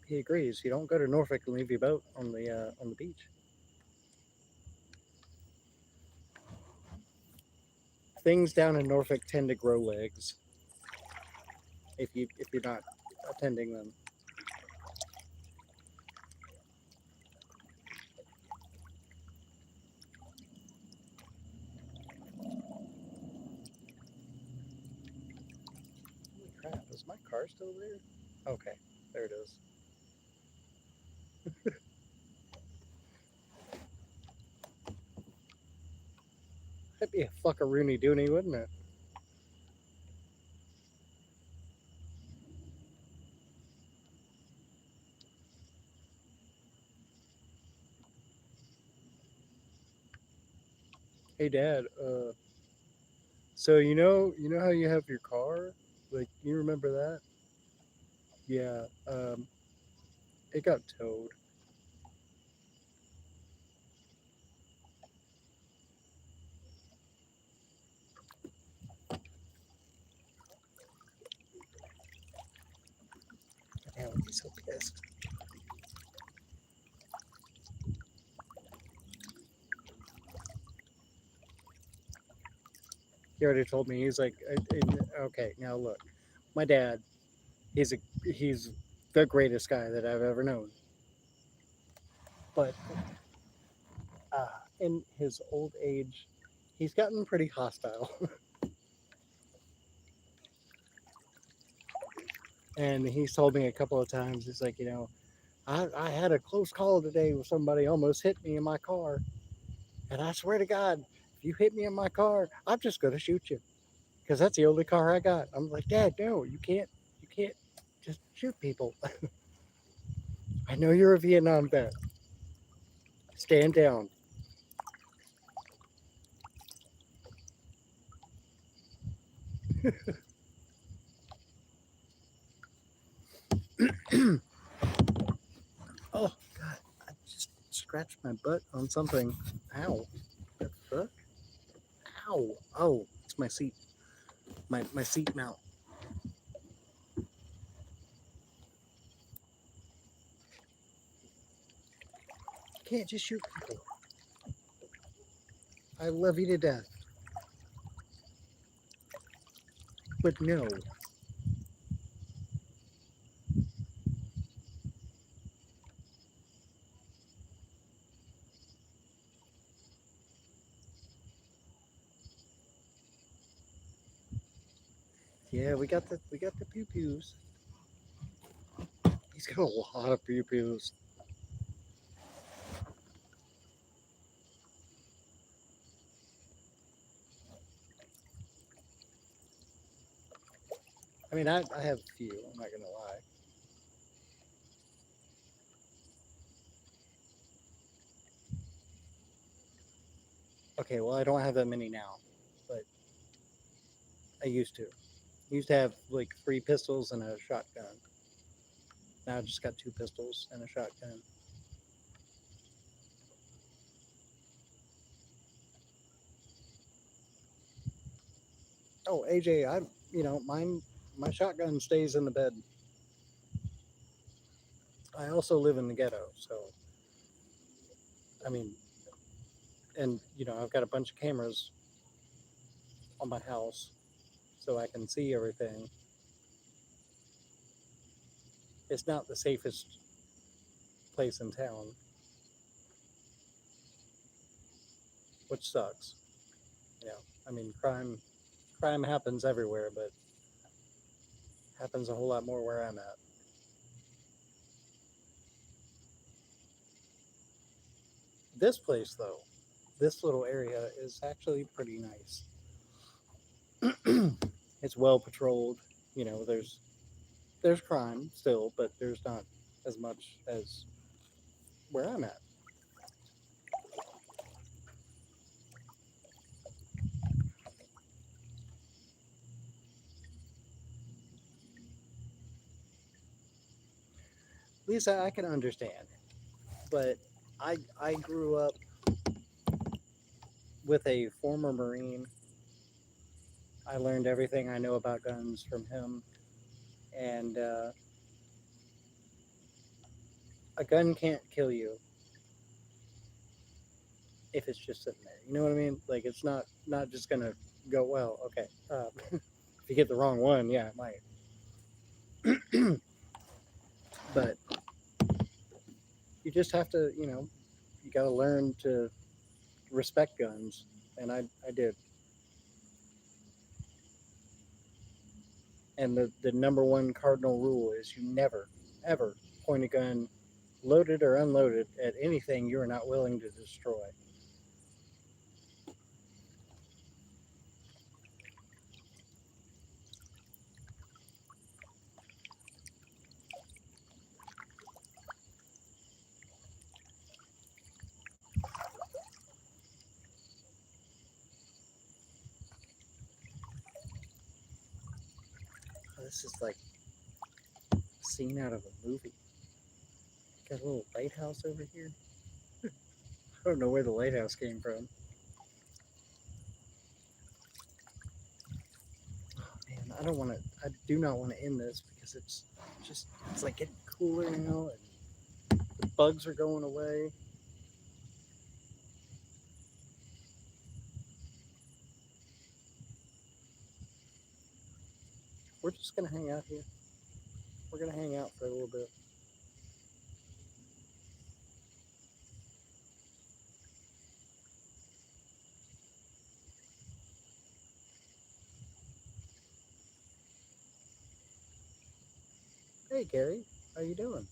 he agrees. You don't go to Norfolk and leave your boat on the beach. Things down in Norfolk tend to grow legs if you're not attending them. Holy crap! Is my car still there? Okay, there it is. That'd be a fuckaroony doony, wouldn't it? Hey, Dad. So you know how you have your car? Like, you remember that? Yeah. It got towed. Damn, he's so pissed. He already told me. He's like, okay, now look, my dad. He's the greatest guy that I've ever known. But in his old age, he's gotten pretty hostile. And he's told me a couple of times, he's like, I had a close call today with somebody almost hit me in my car. And I swear to God, if you hit me in my car, I'm just going to shoot you. Because that's the only car I got. I'm like, Dad, no, you can't just shoot people. I know you're a Vietnam vet. Stand down. Oh, God, I just scratched my butt on something. Ow. The fuck? Ow. Oh, it's my seat. My seat mount. You can't just shoot people. I love you to death. But no. Yeah, we got the pew pews. He's got a lot of pew pews. I mean, I have a few. I'm not gonna lie. Okay, well, I don't have that many now, but I used to. I used to have like 3 pistols and a shotgun. Now I just got 2 pistols and a shotgun. Oh, AJ, my shotgun stays in the bed. I also live in the ghetto, so I mean, and I've got a bunch of cameras on my house, so I can see everything. It's not the safest place in town, which sucks. I mean, crime happens everywhere, but happens a whole lot more where I'm at. This place, though, this little area is actually pretty nice. It's well patrolled. There's crime still, but there's not as much as where I'm at. Lisa, I can understand, but I grew up with a former Marine. I learned everything I know about guns from him, and a gun can't kill you if it's just sitting there. You know what I mean? Like it's not just gonna go well. Okay, if you get the wrong one, yeah, it might. But you just have to, you got to learn to respect guns, and I did. And the number one cardinal rule is you never ever point a gun, loaded or unloaded, at anything you are not willing to destroy. This is like a scene out of a movie. Got a little lighthouse over here. I don't know where the lighthouse came from. Man, I don't want to. I do not want to end this because it's like getting cooler now, and the bugs are going away. We're just gonna hang out here. We're gonna hang out for a little bit. Hey, Gary, how you doing?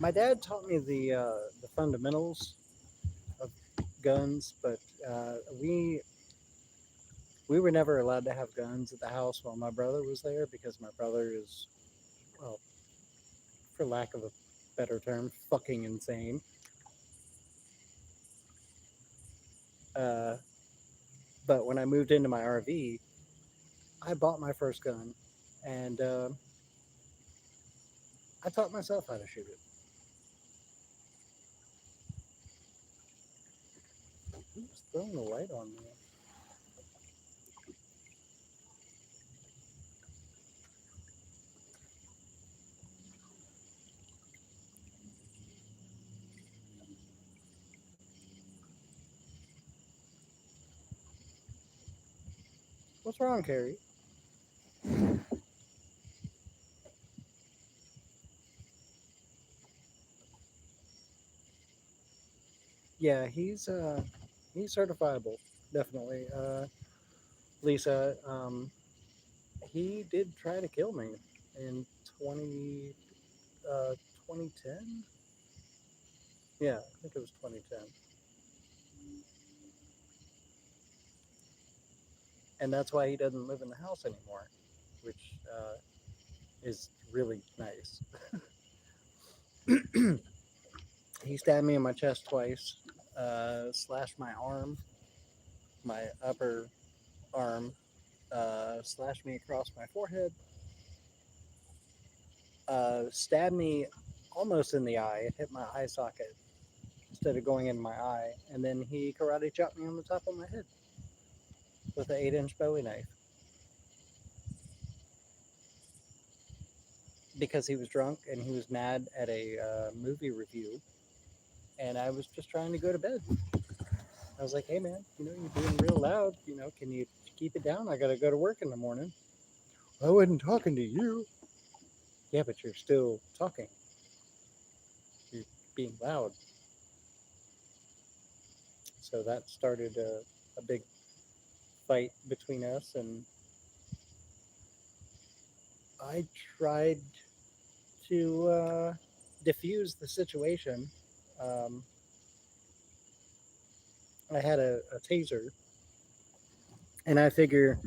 My dad taught me the fundamentals of guns, but we were never allowed to have guns at the house while my brother was there because my brother is, well, for lack of a better term, fucking insane. Uh, but when I moved into my RV, I bought my first gun, and I taught myself how to shoot it. Who's throwing the light on me? What's wrong, Carrie? Yeah, he's certifiable, definitely. Lisa, he did try to kill me in 20 uh 2010. Yeah, I think it was 2010, and that's why he doesn't live in the house anymore, which is really nice. He stabbed me in my chest twice, slashed my arm, my upper arm, slashed me across my forehead, stabbed me almost in the eye. It hit my eye socket instead of going in my eye, and then he karate chopped me on the top of my head with an 8-inch Bowie knife because he was drunk and he was mad at a movie review, and I was just trying to go to bed. I was like, "Hey man, you're being real loud. Can you keep it down? I got to go to work in the morning." I wasn't talking to you. Yeah, but you're still talking. You're being loud. So that started a big fight between us, and I tried to diffuse the situation. Um, I had a taser, and I figure,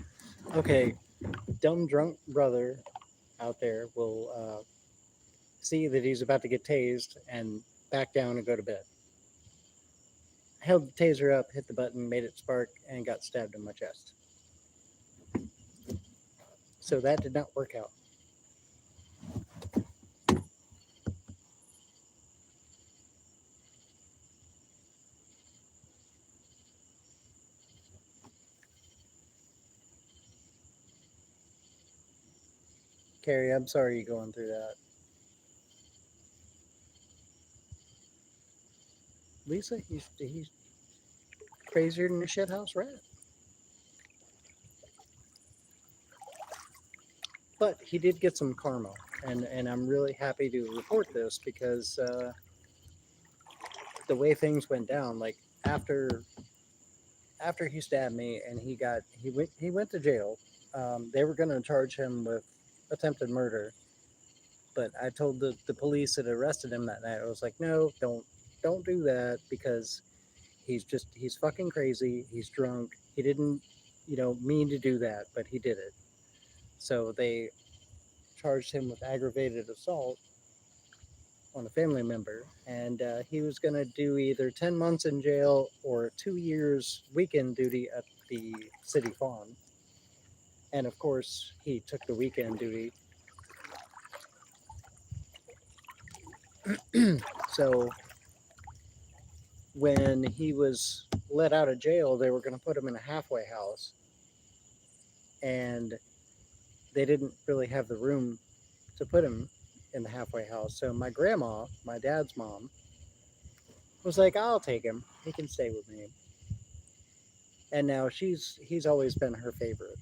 okay, dumb drunk brother out there will see that he's about to get tased and back down and go to bed. Held the taser up, hit the button, made it spark, and got stabbed in my chest. So that did not work out. Carrie, I'm sorry you're going through that. Lisa, he's crazier than a shithouse rat. But he did get some karma, and I'm really happy to report this because the way things went down, like after he stabbed me and he went to jail. They were going to charge him with attempted murder, but I told the police that arrested him that night. I was like, no, don't do that because he's fucking crazy. He's drunk. He didn't mean to do that, but he did it. So they charged him with aggravated assault on a family member, and he was going to do either 10 months in jail or 2 years weekend duty at the city farm. And of course, he took the weekend duty. So when he was let out of jail, they were going to put him in a halfway house, and they didn't really have the room to put him in the halfway house. So my grandma, my dad's mom, was like, "I'll take him. He can stay with me." And now he's always been her favorite.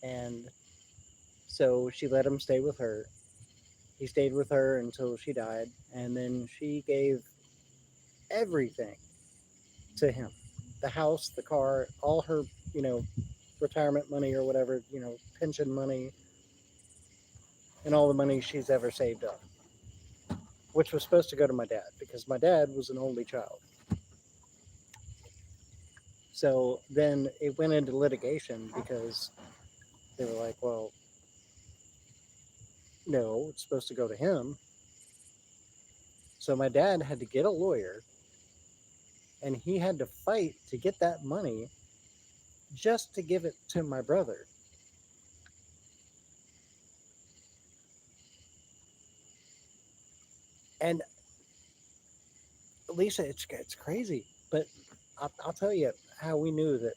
And so she let him stay with her. He stayed with her until she died, and then she gave everything to him. The house, the car, all her, you know, retirement money or whatever, pension money, and all the money she's ever saved up, which was supposed to go to my dad because my dad was an only child. So then it went into litigation because they were like, well, no, it's supposed to go to him. So my dad had to get a lawyer and he had to fight to get that money just to give it to my brother. And Lisa, it's crazy, but I'll tell you how we knew that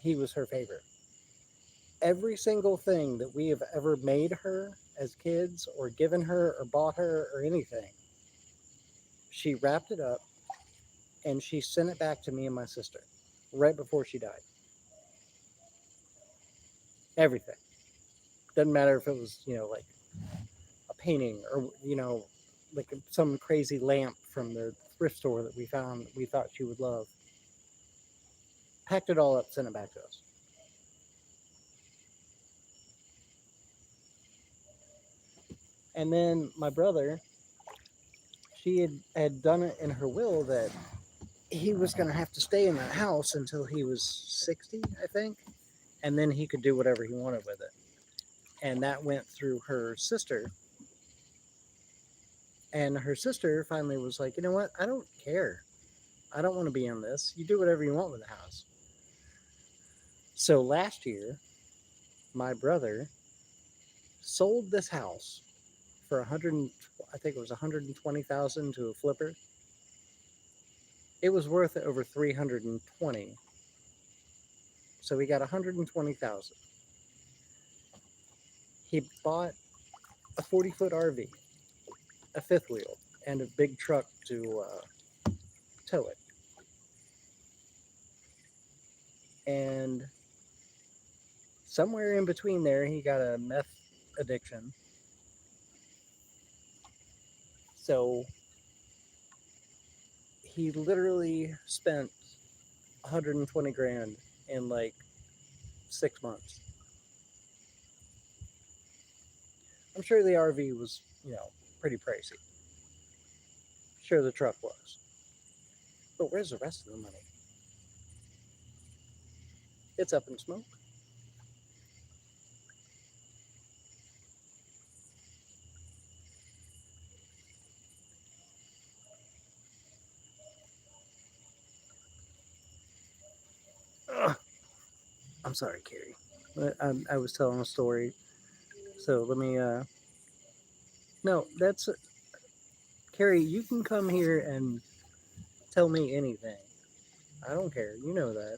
he was her favorite. Every single thing that we have ever made her as kids, or given her, or bought her, or anything, she wrapped it up and she sent it back to me and my sister right before she died. Everything. Doesn't matter if it was, like a painting or, like some crazy lamp from the thrift store that we found that we thought she would love. Packed it all up, sent it back to us. And then my brother, she had done it in her will that he was going to have to stay in that house until he was 60, I think, and then he could do whatever he wanted with it. And that went through her sister. And her sister finally was like, you know what? I don't care. I don't want to be in this. You do whatever you want with the house. So last year, my brother sold this house for 100, I think it was 120,000 to a flipper. It was worth over 320. So he got 120,000. He bought a 40-foot RV, a fifth wheel, and a big truck to tow it. And somewhere in between there, he got a meth addiction. So he literally spent 120 grand in like 6 months. I'm sure the RV was, pretty pricey. Sure, the truck was. But where's the rest of the money? It's up in smoke. Ugh. I'm sorry, Carrie. I was telling a story. So let me. No, that's Carrie. You can come here and tell me anything. I don't care. You know that.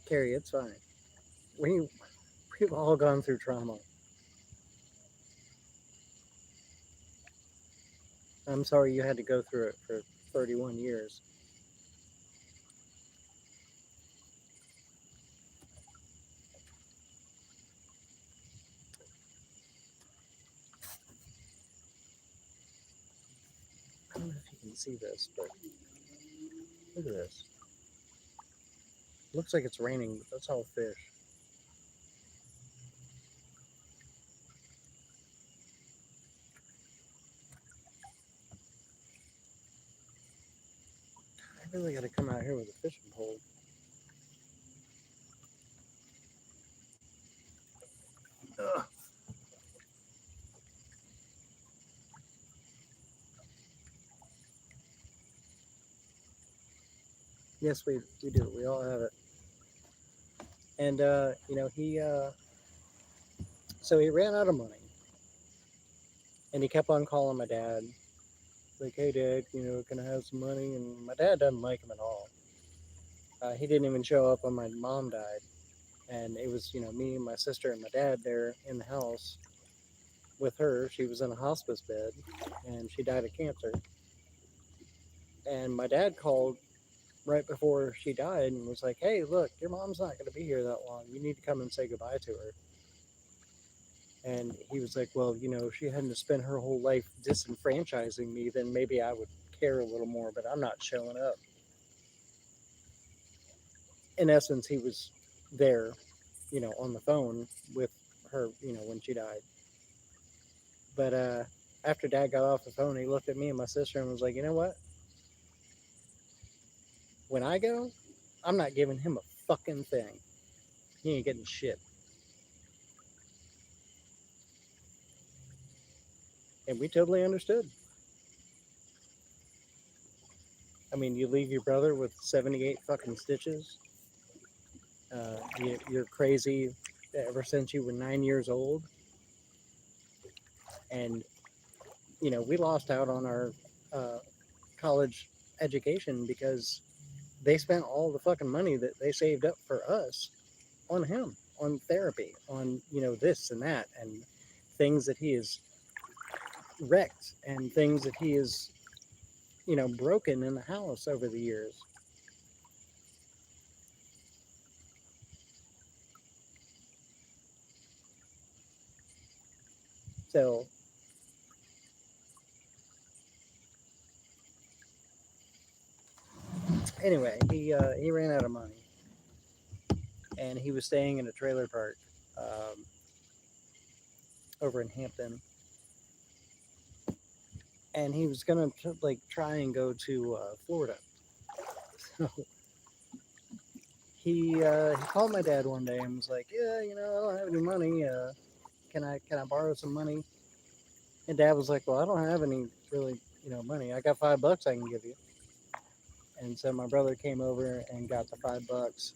Carrie, it's fine. We we've all gone through trauma. I'm sorry you had to go through it for 31 years. I don't know if you can see this, but look at this. Looks like it's raining, but that's all fish. I really got to come out here with a fishing pole. Ugh. Yes, we do. We all have it. And so he ran out of money, and he kept on calling my dad, like, "Hey, Dad, can I have some money?" And my dad doesn't like him at all. He didn't even show up when my mom died, and it was me, my sister, and my dad there in the house with her. She was in a hospice bed, and she died of cancer. And my dad called right before she died and was like, "Hey, look, your mom's not going to be here that long. You need to come and say goodbye to her." And he was like, "Well, if she hadn't spent her whole life disenfranchising me, then maybe I would care a little more, but I'm not showing up." In essence, he was there, on the phone with her, when she died. But after Dad got off the phone, he looked at me and my sister and was like, "You know what? When I go, I'm not giving him a fucking thing. He ain't getting shit." And we totally understood. I mean, you leave your brother with 78 fucking stitches. You're crazy ever since you were 9 years old. And, we lost out on our uh, college education because they spent all the fucking money that they saved up for us on him, on therapy, on, this and that, and things that he has wrecked and things that he has, broken in the house over the years. So, anyway, he ran out of money and he was staying in a trailer park um, over in Hampton, and he was gonna like try and go to Florida. So he called my dad one day and was like, "Yeah, I don't have any money. Can I borrow some money?" And Dad was like, "Well, I don't have any really money. I got $5 I can give you." And so my brother came over and got the $5,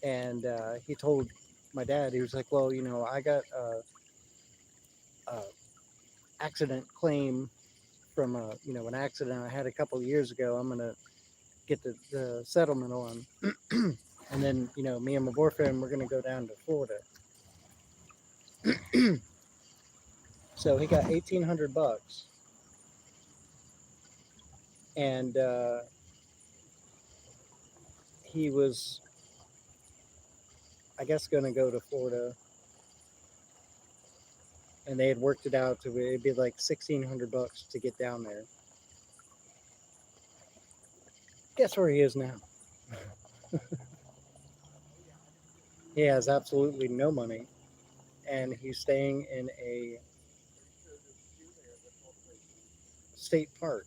and he told my dad, he was like, "Well, I got a accident claim from an accident I had a couple of years ago. I'm gonna get the settlement on, and then me and my boyfriend we're gonna go down to Florida." So he got $1,800, and he was, I guess, gonna go to Florida, and they had worked it out to it'd be like $1,600 to get down there. Guess where he is now? He has absolutely no money, and he's staying in a state park.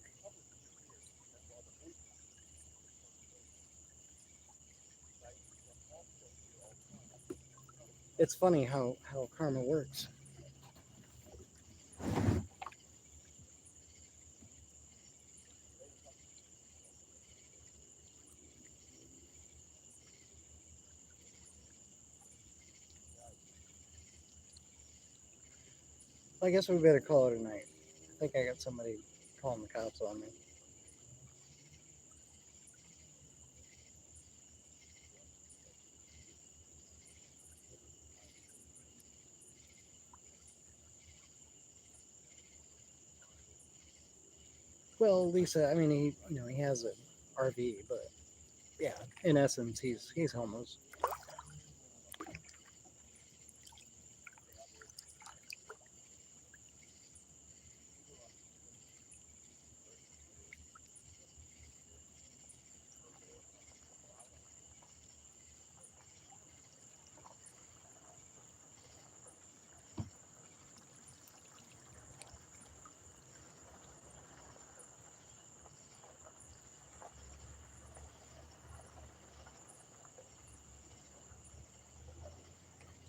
It's funny how karma works. I guess we better call it a night. I think I got somebody calling the cops on me. Well, Lisa, I mean, he has an RV, but yeah, in essence, he's homeless.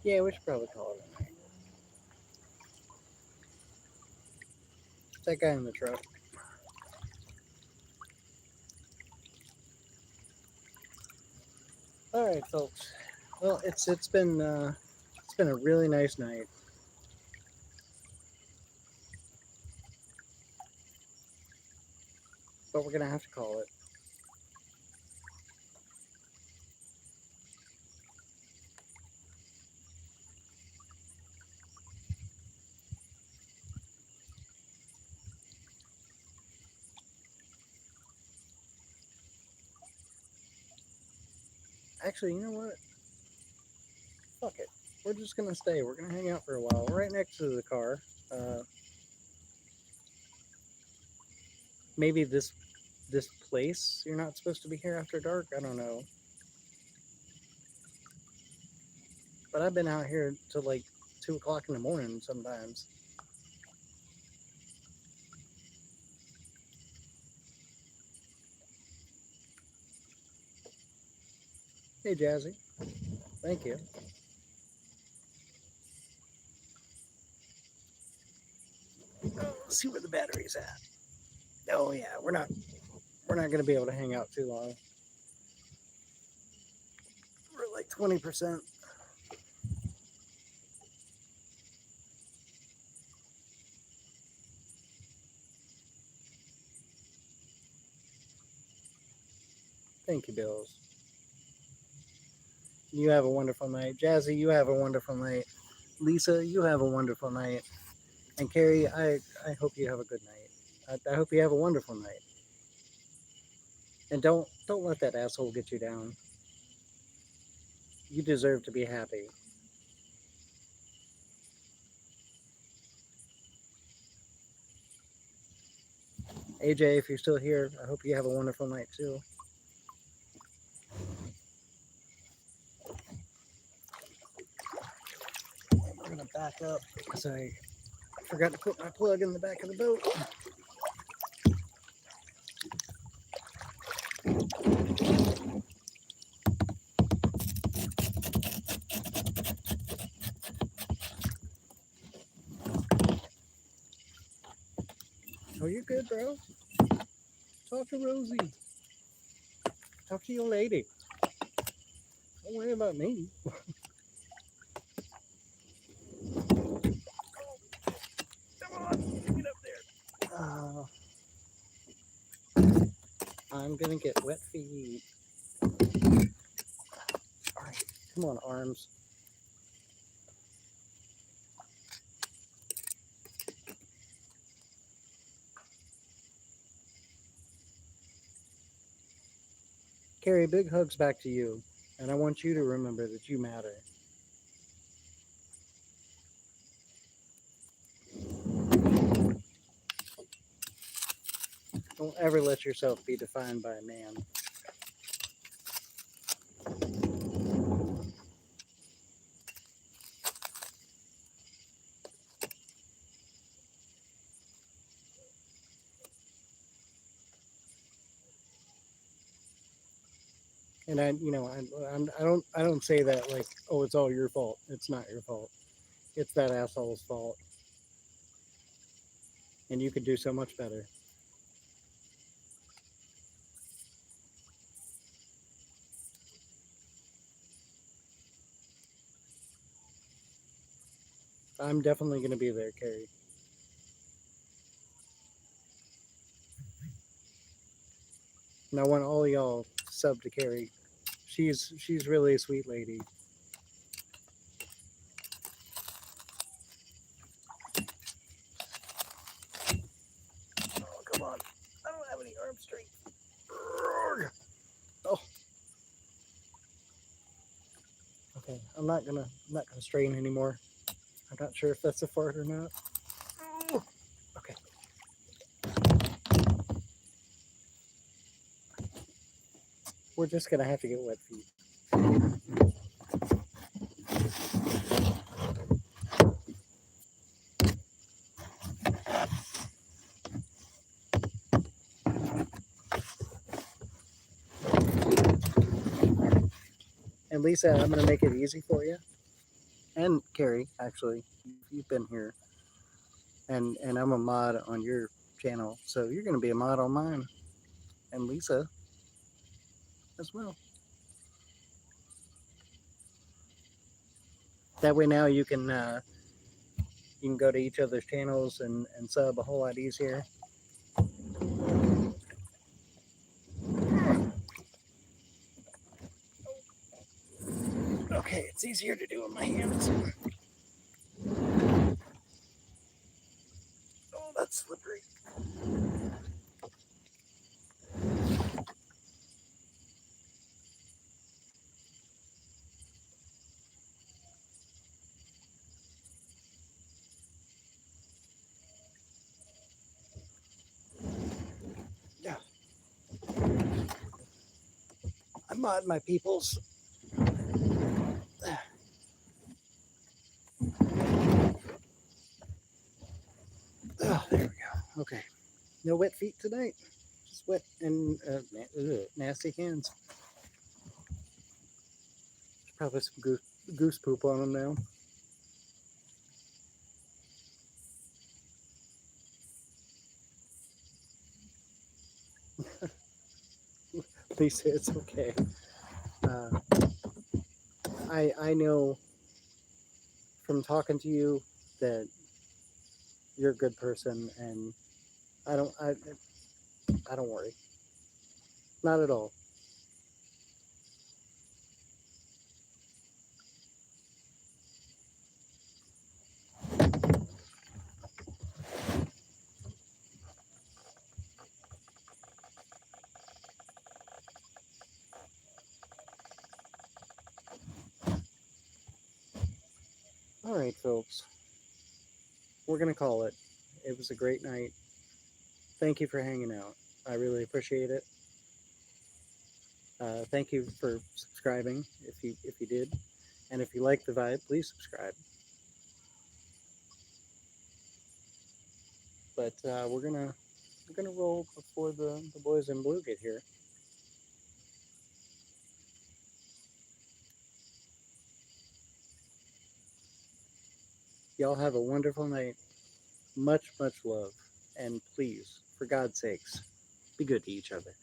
Yeah, we should probably call it a night. It's that guy in the truck. All right, folks. Well, it's been a really nice night, but we're gonna have to call it. Actually, you know what? Fuck it. We're just gonna stay. We're gonna hang out for a while. We're right next to the car. Uh, maybe this place. You're not supposed to be here after dark. I don't know, but I've been out here till like 2 o'clock in the morning sometimes. Hey, Jazzy. Thank you. Oh, let's see where the battery's at. Oh yeah, we're not gonna be able to hang out too long. We're at like 20%. Thank you, Bills. You have a wonderful night. Jazzy, you have a wonderful night. Lisa, you have a wonderful night. And Carrie, I hope you have a good night. I hope you have a wonderful night. And don't let that asshole get you down. You deserve to be happy. AJ, if you're still here, I hope you have a wonderful night too. I'm gonna back up because I forgot to put my plug in the back of the boat. Oh, you're good, bro. Talk to Rosie. Talk to your lady. Don't worry about me. Come on, get up there. I'm gonna get wet feet. All right, come on, arms. Carrie, big hugs back to you. And I want you to remember that you matter. Don't ever let yourself be defined by a man. And I don't say that like, oh, it's all your fault. It's not your fault. It's that asshole's fault, and you could do so much better. I'm definitely going to be there, Carrie. And I want all y'all to sub to Carrie. She's really a sweet lady. Oh, come on. I don't have any arm strength. Oh, okay. I'm not gonna strain anymore. I'm not sure if that's a fart or not. Okay. We're just gonna have to get wet feet. And Lisa, I'm gonna make it easy for you. And Carrie, actually, you've been here, and I'm a mod on your channel, so you're gonna be a mod on mine, and Lisa as well. That way now you can go to each other's channels and sub a whole lot easier. Okay, it's easier to do with my hands. Oh, that's slippery. Yeah, I mod my peoples. Oh, there we go. Okay, no wet feet tonight. Just wet and nasty hands. There's probably some goose poop on them now. Lisa, it's okay. Uh, I know from talking to you that you're a good person, and I don't I I don't worry, not at all. All right, folks, we're gonna call it. It was a great night. Thank you for hanging out. I really appreciate it. Thank you for subscribing if you did, and if you like the vibe, please subscribe. But we're gonna roll before the boys in blue get here. Y'all have a wonderful night. Much love, and please, for God's sakes, be good to each other.